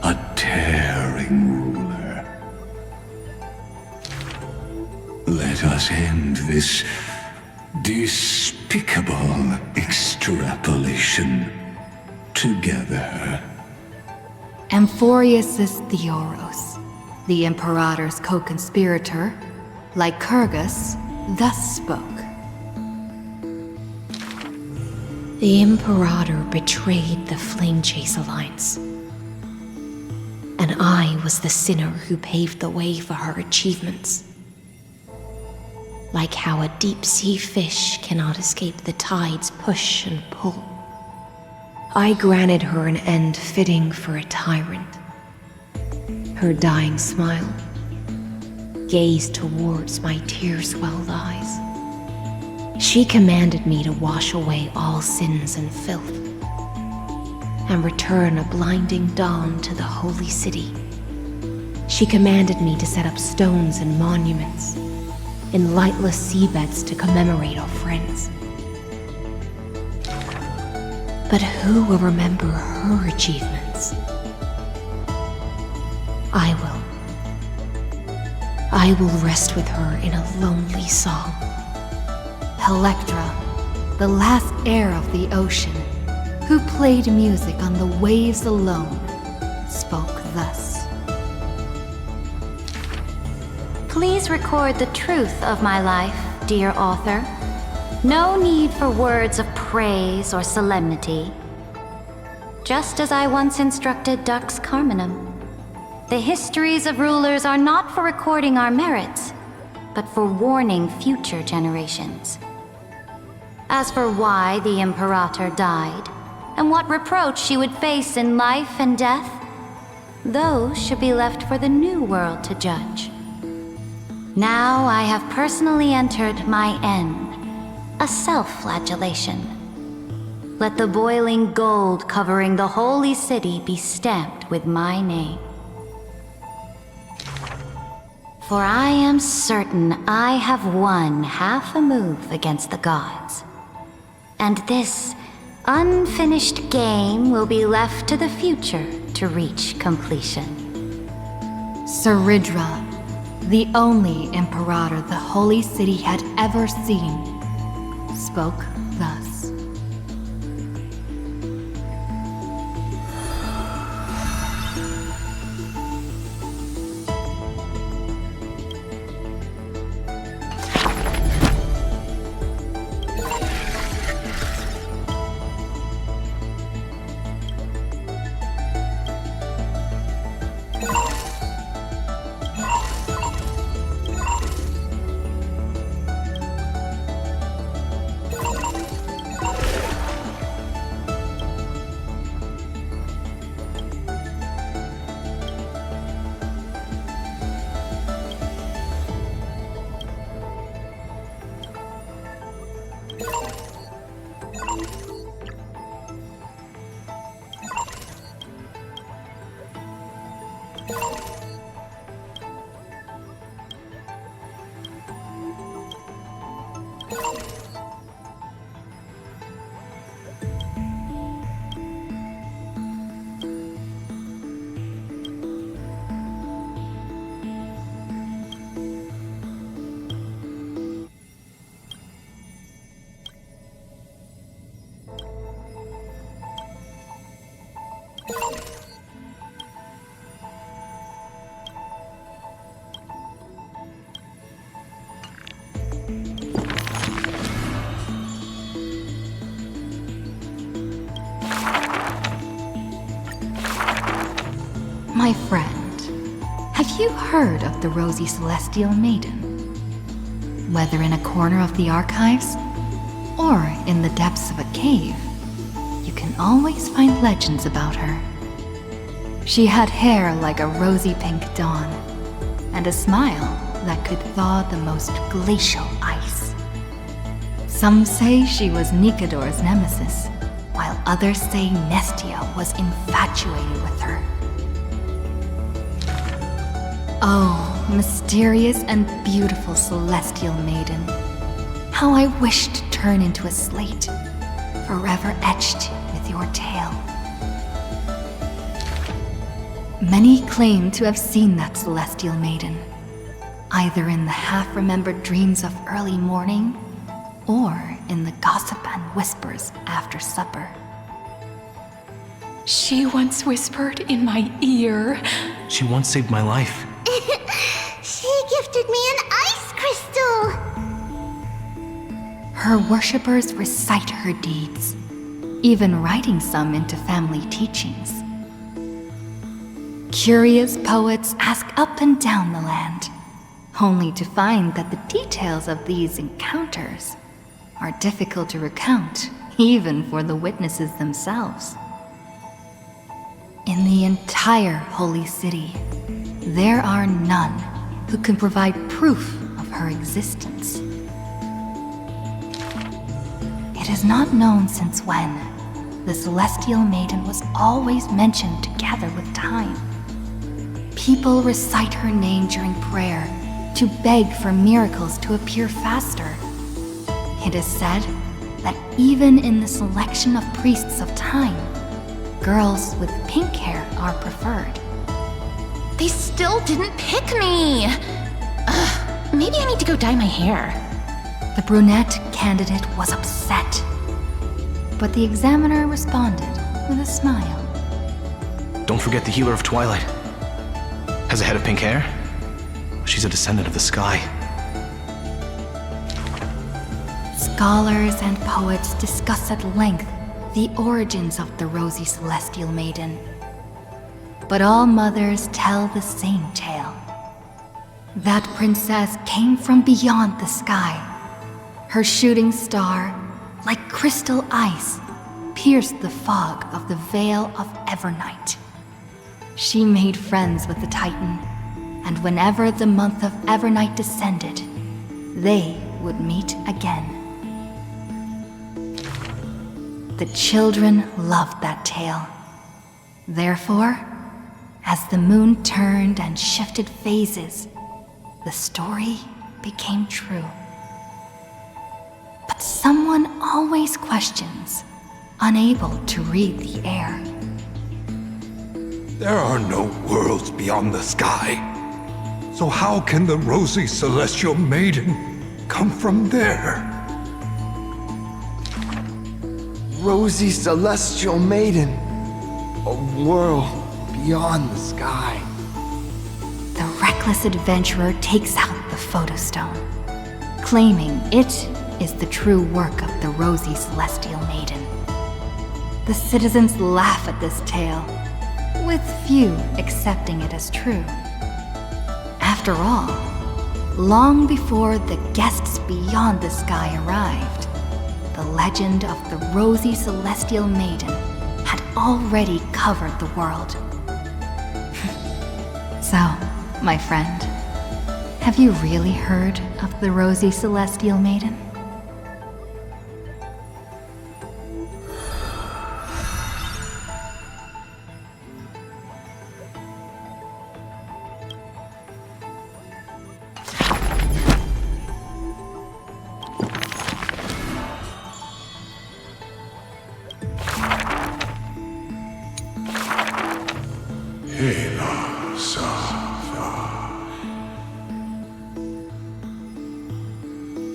a daring ruler. Let us end this despicable extrapolation together. Amphorius' Theoros, the Imperator's co-conspirator, Lycurgus, thus spoke. The Imperator betrayed the Flame Chase Alliance. And I was the sinner who paved the way for her achievements. Like how a deep-sea fish cannot escape the tide's push and pull, I granted her an end fitting for a tyrant. Her dying smile, gaze towards my tear-swelled eyes. She commanded me to wash away all sins and filth, and return a blinding dawn to the holy city. She commanded me to set up stones and monuments in lightless seabeds to commemorate our friends. But who will remember her achievements? I will rest with her in a lonely song. Electra, the last heir of the ocean, who played music on the waves alone, spoke thus. Please record the truth of my life, dear author. No need for words of praise or solemnity. Just as I once instructed Dux Carminum. The histories of rulers are not for recording our merits, but for warning future generations. As for why the Imperator died, and what reproach she would face in life and death, those should be left for the new world to judge. Now I have personally entered my end, a self-flagellation. Let the boiling gold covering the holy city be stamped with my name. For I am certain I have won half a move against the gods. And this unfinished game will be left to the future to reach completion. Saridra, the only Imperator the Holy City had ever seen, spoke thus. My friend, have you heard of the Rosy Celestial Maiden? Whether in a corner of the archives, or in the depths of a cave, you can always find legends about her. She had hair like a rosy pink dawn, and a smile that could thaw the most glacial ice. Some say she was Nikador's nemesis, while others say Nestia was infatuated with her. Oh, mysterious and beautiful Celestial Maiden. How I wish to turn into a slate, forever etched with your tale. Many claim to have seen that Celestial Maiden, either in the half-remembered dreams of early morning, or in the gossip and whispers after supper. She once whispered in my ear. She once saved my life. She gifted me an ice crystal! Her worshippers recite her deeds, even writing some into family teachings. Curious poets ask up and down the land, only to find that the details of these encounters are difficult to recount, even for the witnesses themselves. In the entire Holy City, there are none who can provide proof of her existence. It is not known since when the Celestial Maiden was always mentioned together with time. People recite her name during prayer to beg for miracles to appear faster. It is said that even in the selection of priests of time, girls with pink hair are preferred. They still didn't pick me! Ugh, maybe I need to go dye my hair. The brunette candidate was upset, but the examiner responded with a smile. Don't forget the Healer of Twilight. Has a head of pink hair? She's a descendant of the sky. Scholars and poets discuss at length the origins of the Rosy Celestial Maiden. But all mothers tell the same tale. That princess came from beyond the sky. Her shooting star, like crystal ice, pierced the fog of the Veil of Evernight. She made friends with the Titan, and whenever the month of Evernight descended, they would meet again. The children loved that tale. Therefore, as the moon turned and shifted phases, the story became true. But someone always questions, unable to read the air. There are no worlds beyond the sky. So how can the rosy celestial maiden come from there? Rosy celestial maiden. A world beyond the sky. The reckless adventurer takes out the photostone, claiming it is the true work of the rosy celestial maiden. The citizens laugh at this tale, with few accepting it as true. After all, long before the guests beyond the sky arrived, the legend of the rosy celestial maiden had already covered the world. So, my friend, have you really heard of the rosy celestial maiden?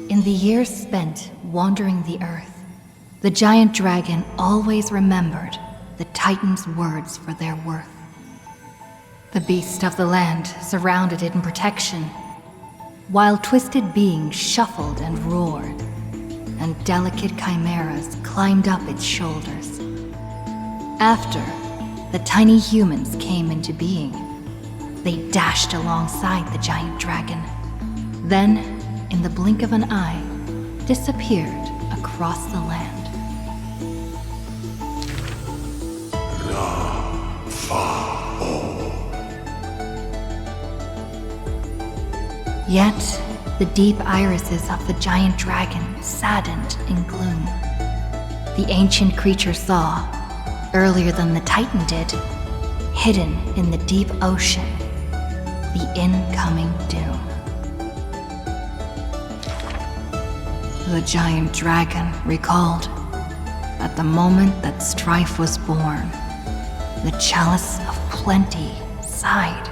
In the years spent wandering the earth, the giant dragon always remembered the Titan's words for their worth. The beast of the land surrounded it in protection, while twisted beings shuffled and roared, and delicate chimeras climbed up its shoulders. After the tiny humans came into being, they dashed alongside the giant dragon, then, in the blink of an eye, disappeared across the land. Yet, the deep irises of the giant dragon saddened in gloom. The ancient creature saw, earlier than the Titan did, hidden in the deep ocean, the incoming doom. The giant dragon recalled, at the moment that strife was born, the chalice of plenty sighed,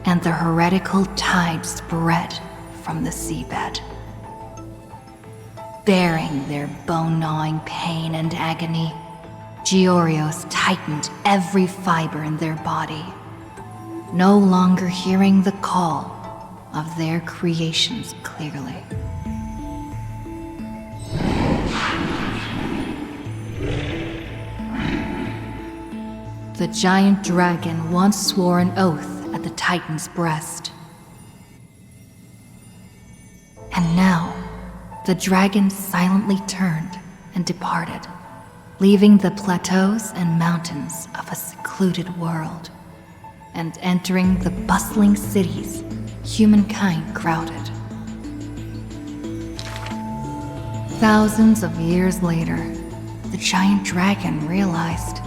and the heretical tide spread from the seabed. Bearing their bone-gnawing pain and agony, Georios tightened every fiber in their body, no longer hearing the call of their creations clearly. The giant dragon once swore an oath at the Titan's breast. And now, the dragon silently turned and departed, leaving the plateaus and mountains of a secluded world, and entering the bustling cities humankind crowded. Thousands of years later, the giant dragon realized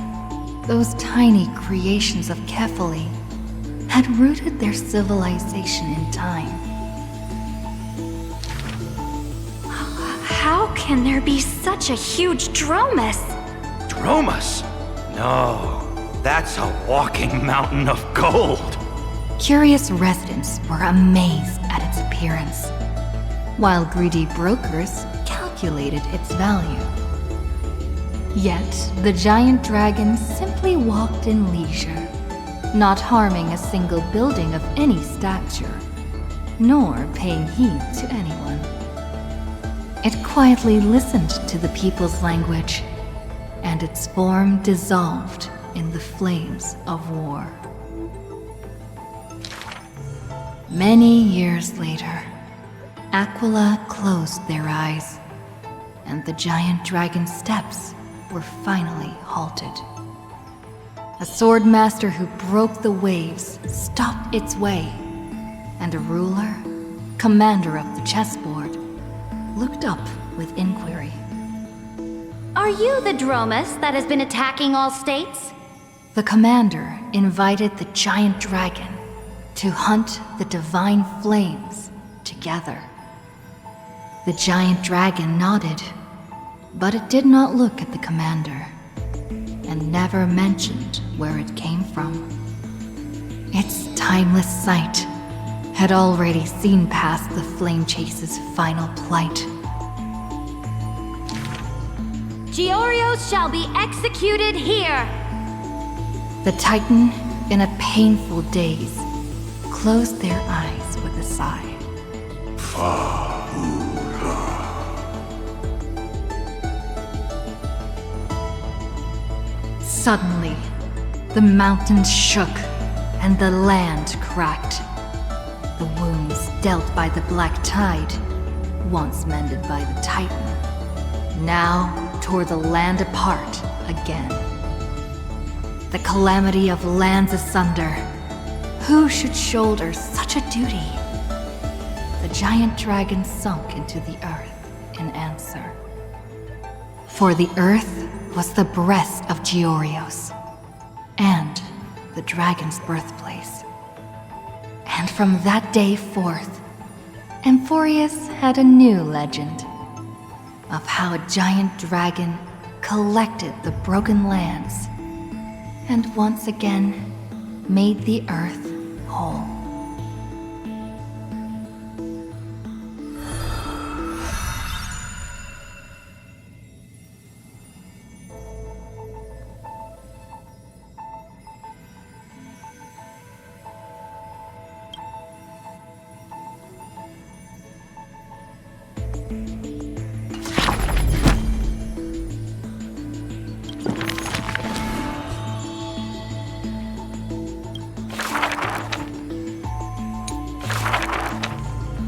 those tiny creations of Kefali had rooted their civilization in time. How can there be such a huge Dromus? Dromus? No, that's a walking mountain of gold. Curious residents were amazed at its appearance, while greedy brokers calculated its value. Yet, the giant dragon simply walked in leisure, not harming a single building of any stature, nor paying heed to anyone. It quietly listened to the people's language, and its form dissolved in the flames of war. Many years later, Aquila closed their eyes, and the giant dragon steps were finally halted. A sword master who broke the waves stopped its way, and a ruler, commander of the chessboard, looked up with inquiry. Are you the Dromus that has been attacking all states? The commander invited the giant dragon to hunt the divine flames together. The giant dragon nodded, but it did not look at the commander, and never mentioned where it came from. Its timeless sight had already seen past the Flame Chase's final plight. Georios shall be executed here! The Titan, in a painful daze, closed their eyes with a sigh. Suddenly, the mountains shook and the land cracked. The wounds dealt by the black tide, once mended by the Titan, now tore the land apart again. The calamity of lands asunder. Who should shoulder such a duty? The giant dragon sunk into the earth in answer. For the earth was the breast of Georios, and the dragon's birthplace. And from that day forth, Amphorius had a new legend of how a giant dragon collected the broken lands and once again made the earth whole.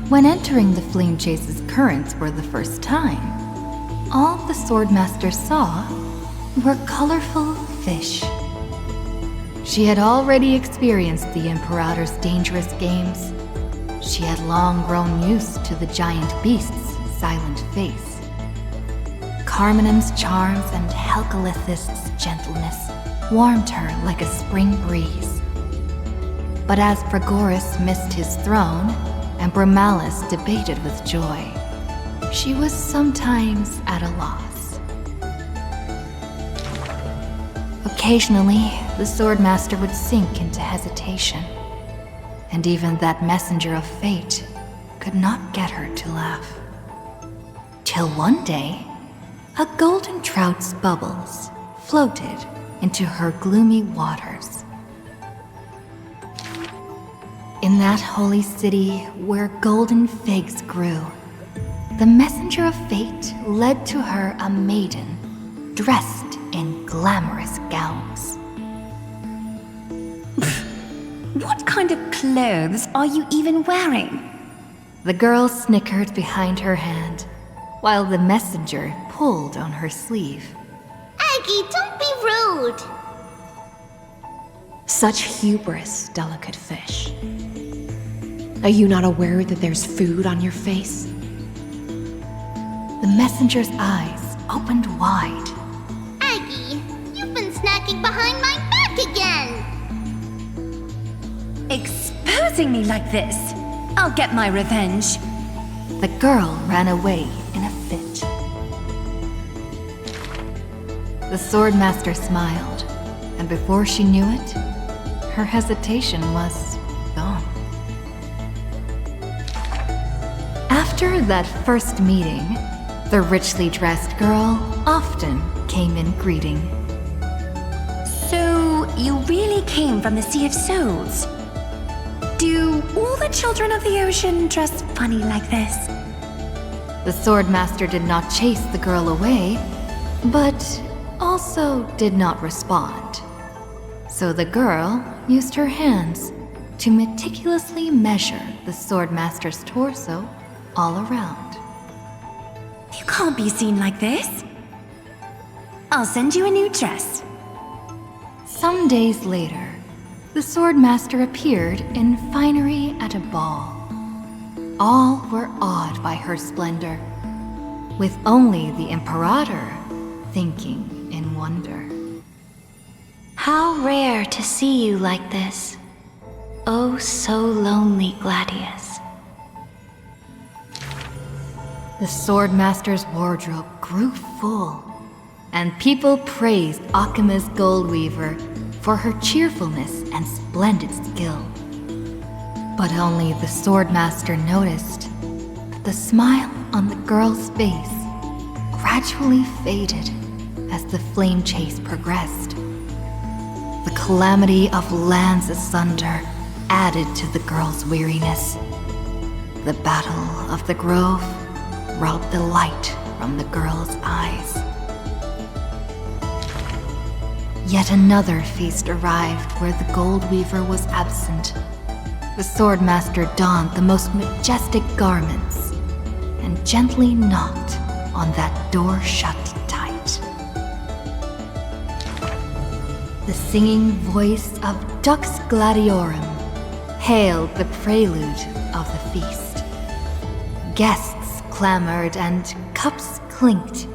When entering the Flame Chase's currents for the first time, all the Swordmaster saw were colorful fish. She had already experienced the Imperator's dangerous games. She had long grown used to the giant beast's silent face. Carminum's charms and Helcalithist's gentleness warmed her like a spring breeze. But as Pregoris missed his throne, and Bromalis debated with joy, she was sometimes at a loss. Occasionally, the Swordmaster would sink into hesitation, and even that messenger of fate could not get her to laugh. Till one day, a golden trout's bubbles floated into her gloomy waters. In that holy city where golden figs grew, the messenger of fate led to her a maiden dressed in glamorous gowns. What kind of clothes are you even wearing? The girl snickered behind her hand, while the messenger pulled on her sleeve. Aggie, don't be rude! Such hubris, delicate fish. Are you not aware that there's food on your face? The messenger's eyes opened wide. Aggie, you've been snacking behind my back again! Exposing me like this! I'll get my revenge. The girl ran away in a fit. The Swordmaster smiled, and before she knew it, her hesitation was gone. After that first meeting, the richly dressed girl often came in greeting. So, you really came from the Sea of Souls? Do all the children of the ocean dress funny like this? The Swordmaster did not chase the girl away, but also did not respond. So the girl used her hands to meticulously measure the Swordmaster's torso all around. You can't be seen like this. I'll send you a new dress. Some days later, the Swordmaster appeared in finery at a ball. All were awed by her splendor, with only the Imperator thinking in wonder. How rare to see you like this. Oh, so lonely, Gladius. The Swordmaster's wardrobe grew full, and people praised Akima's Goldweaver for her cheerfulness and splendid skill. But only the Swordmaster noticed that the smile on the girl's face gradually faded as the flame chase progressed. The calamity of lands asunder added to the girl's weariness. The Battle of the Grove robbed the light from the girl's eyes. Yet another feast arrived where the Goldweaver was absent. The Swordmaster donned the most majestic garments and gently knocked on that door shut tight. The singing voice of Dux Gladiorum hailed the prelude of the feast. Guests clamored and cups clinked,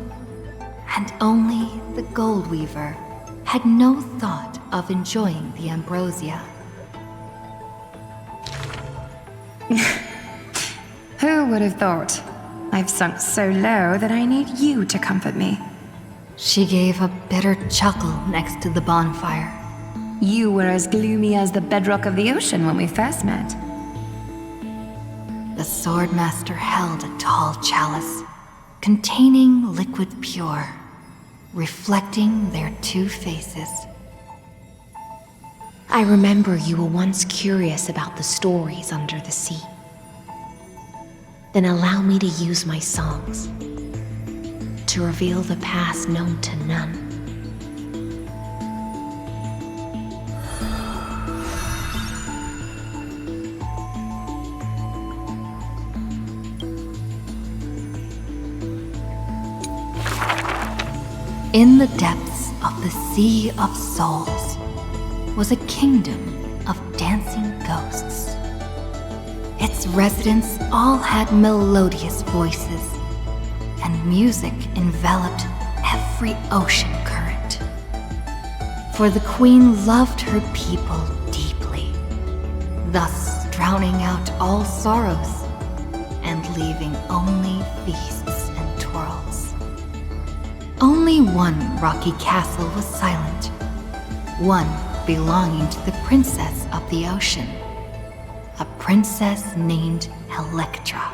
and only the Goldweaver had no thought of enjoying the ambrosia. Who would have thought? I've sunk so low that I need you to comfort me. She gave a bitter chuckle next to the bonfire. You were as gloomy as the bedrock of the ocean when we first met. The Swordmaster held a tall chalice containing liquid pure, reflecting their two faces. I remember you were once curious about the stories under the sea. Then allow me to use my songs to reveal the past known to none. In the depths of the Sea of Souls was a kingdom of dancing ghosts. Its residents all had melodious voices, and music enveloped every ocean current. For the queen loved her people deeply, thus drowning out all sorrows and leaving only feasts and twirls. Only one rocky castle was silent, one belonging to the princess of the ocean, a princess named Electra.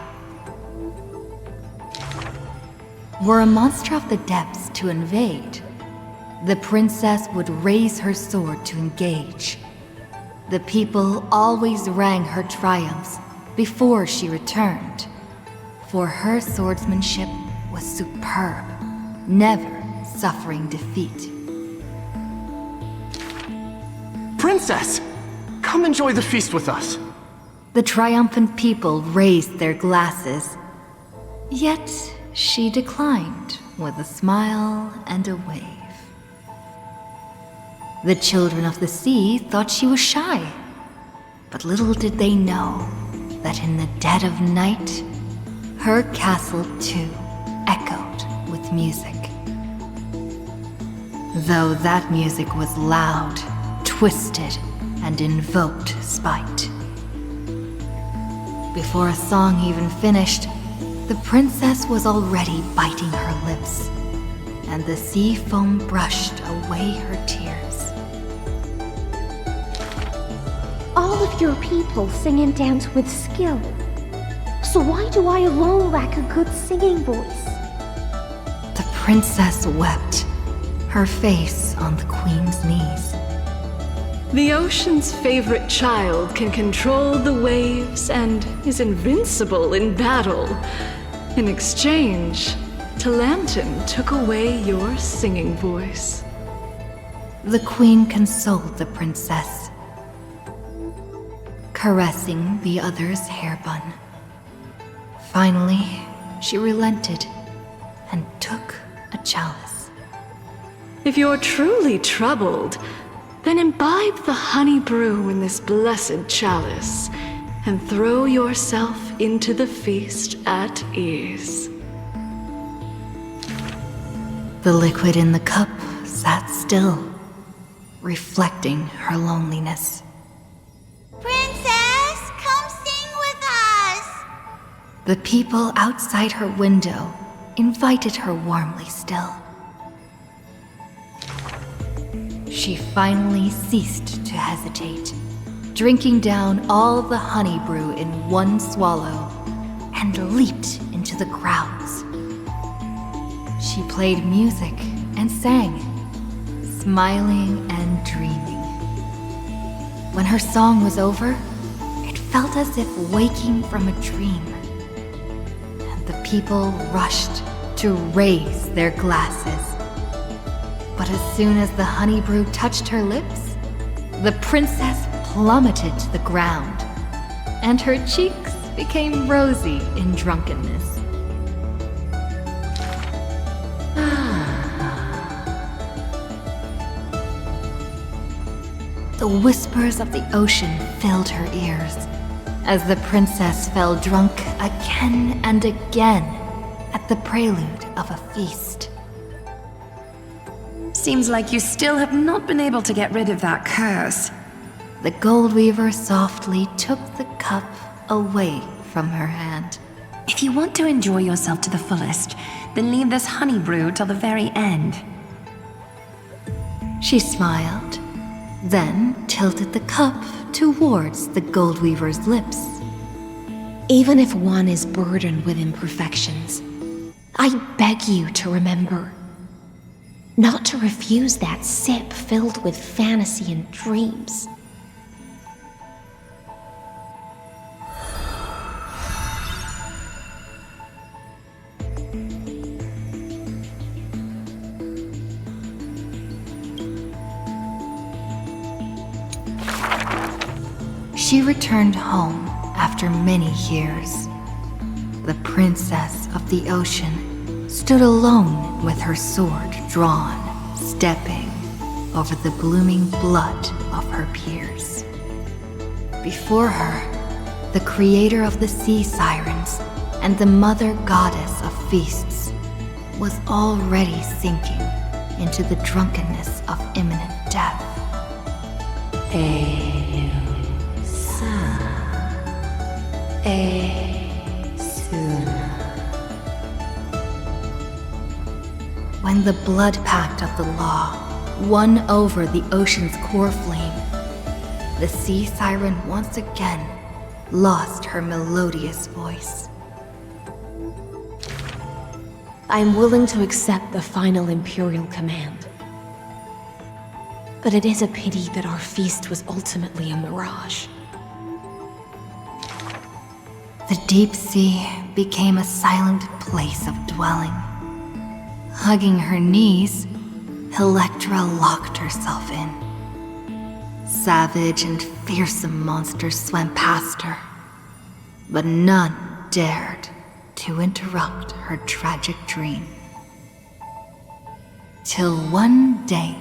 Were a monster of the depths to invade, the princess would raise her sword to engage. The people always rang her triumphs before she returned, for her swordsmanship was superb, never suffering defeat. Princess! Come enjoy the feast with us. The triumphant people raised their glasses, yet she declined with a smile and a wave. The children of the sea thought she was shy, but little did they know that in the dead of night, her castle too echoed with music. Though that music was loud, twisted, and invoked spite. Before a song even finished, the princess was already biting her lips, and the sea foam brushed away her tears. All of your people sing and dance with skill. So why do I alone lack a good singing voice? The princess wept, her face on the queen's knees. The ocean's favorite child can control the waves and is invincible in battle. In exchange, Talantin took away your singing voice. the queen consoled the princess, caressing the other's hair bun. Finally, she relented and took a chalice. If you're truly troubled, then imbibe the honey brew in this blessed chalice and throw yourself into the feast at ease. The liquid in the cup sat still, reflecting her loneliness. Princess, come sing with us! The people outside her window invited her warmly still. She finally ceased to hesitate, drinking down all the honey brew in one swallow, and leaped into the crowds. She played music and sang, smiling and dreaming. When her song was over, it felt as if waking from a dream, and the people rushed to raise their glasses. But as soon as the honey brew touched her lips, the princess plummeted to the ground, and her cheeks became rosy in drunkenness. The whispers of the ocean filled her ears as the princess fell drunk again and again at the prelude of a feast. Seems like you still have not been able to get rid of that curse. The gold weaver softly took the cup away from her hand. If you want to enjoy yourself to the fullest, then leave this honey brew till the very end. She smiled, then tilted the cup towards the gold weaver's lips. Even if one is burdened with imperfections, I beg you to remember not to refuse that sip filled with fantasy and dreams. She returned home after many years. The princess of the ocean stood alone with her sword drawn, stepping over the blooming blood of her peers. Before her, the creator of the sea sirens and the mother goddess of feasts was already sinking into the drunkenness of imminent death. When the blood pact of the law won over the ocean's core flame, the sea siren once again lost her melodious voice. I'm willing to accept the final Imperial command. But it is a pity that our feast was ultimately a mirage. The deep sea became a silent place of dwelling. Hugging her knees, Electra locked herself in. Savage and fearsome monsters swam past her, but none dared to interrupt her tragic dream. Till one day,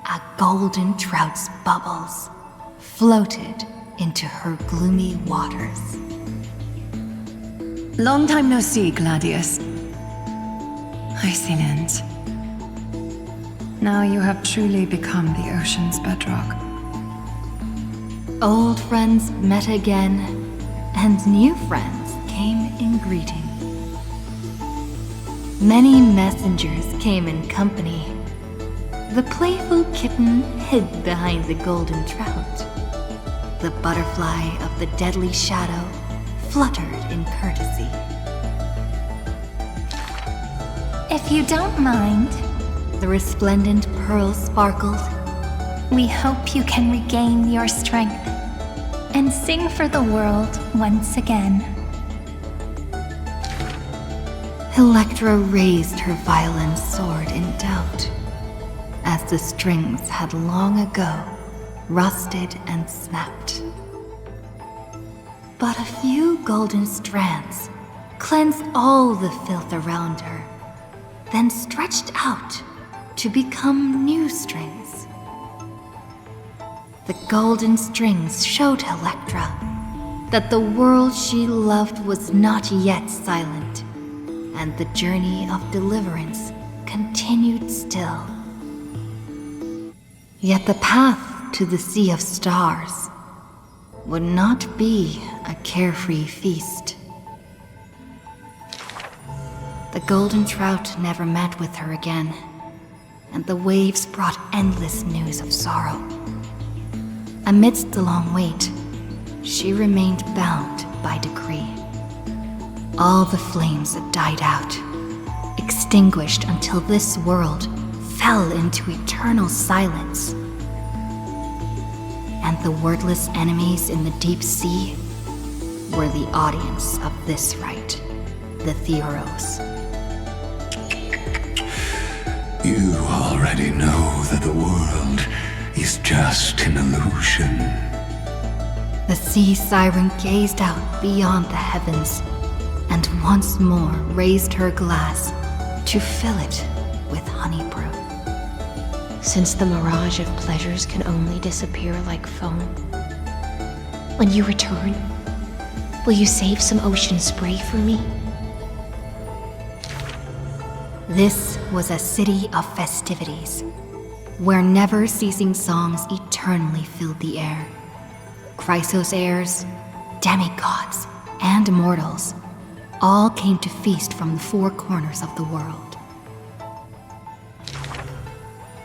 a golden trout's bubbles floated into her gloomy waters. Long time no see, Gladius. Icinans. Now you have truly become the ocean's bedrock. Old friends met again, and new friends came in greeting. Many messengers came in company. The playful kitten hid behind the golden trout. The butterfly of the deadly shadow fluttered in courtesy. If you don't mind, the resplendent pearl sparkled. We hope you can regain your strength and sing for the world once again. Electra raised her violin sword in doubt as the strings had long ago rusted and snapped. But a few golden strands cleansed all the filth around her, then stretched out to become new strings. The golden strings showed Electra that the world she loved was not yet silent, and the journey of deliverance continued still. Yet the path to the Sea of Stars would not be a carefree feast. The golden trout never met with her again, and the waves brought endless news of sorrow. Amidst the long wait, she remained bound by decree. All the flames had died out, extinguished until this world fell into eternal silence. And the wordless enemies in the deep sea were the audience of this rite, the Theros. You already know that the world is just an illusion. The sea siren gazed out beyond the heavens and once more raised her glass to fill it with honey brew. Since the mirage of pleasures can only disappear like foam, when you return, will you save some ocean spray for me? This was a city of festivities, where never-ceasing songs eternally filled the air. Chrysos heirs, demigods, and mortals all came to feast from the four corners of the world.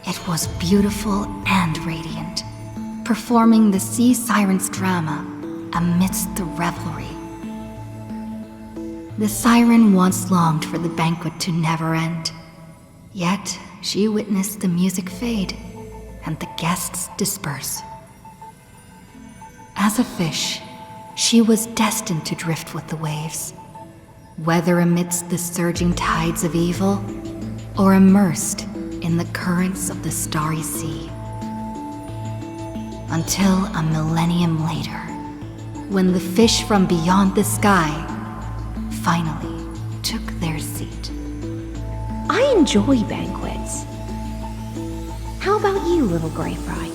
It was beautiful and radiant, performing the sea siren's drama amidst the revelry. The siren once longed for the banquet to never end, yet she witnessed the music fade and the guests disperse. As a fish, she was destined to drift with the waves, whether amidst the surging tides of evil or immersed in the currents of the starry sea. Until a millennium later, when the fish from beyond the sky finally took their seat. I enjoy banquets. How about you, little gray fry?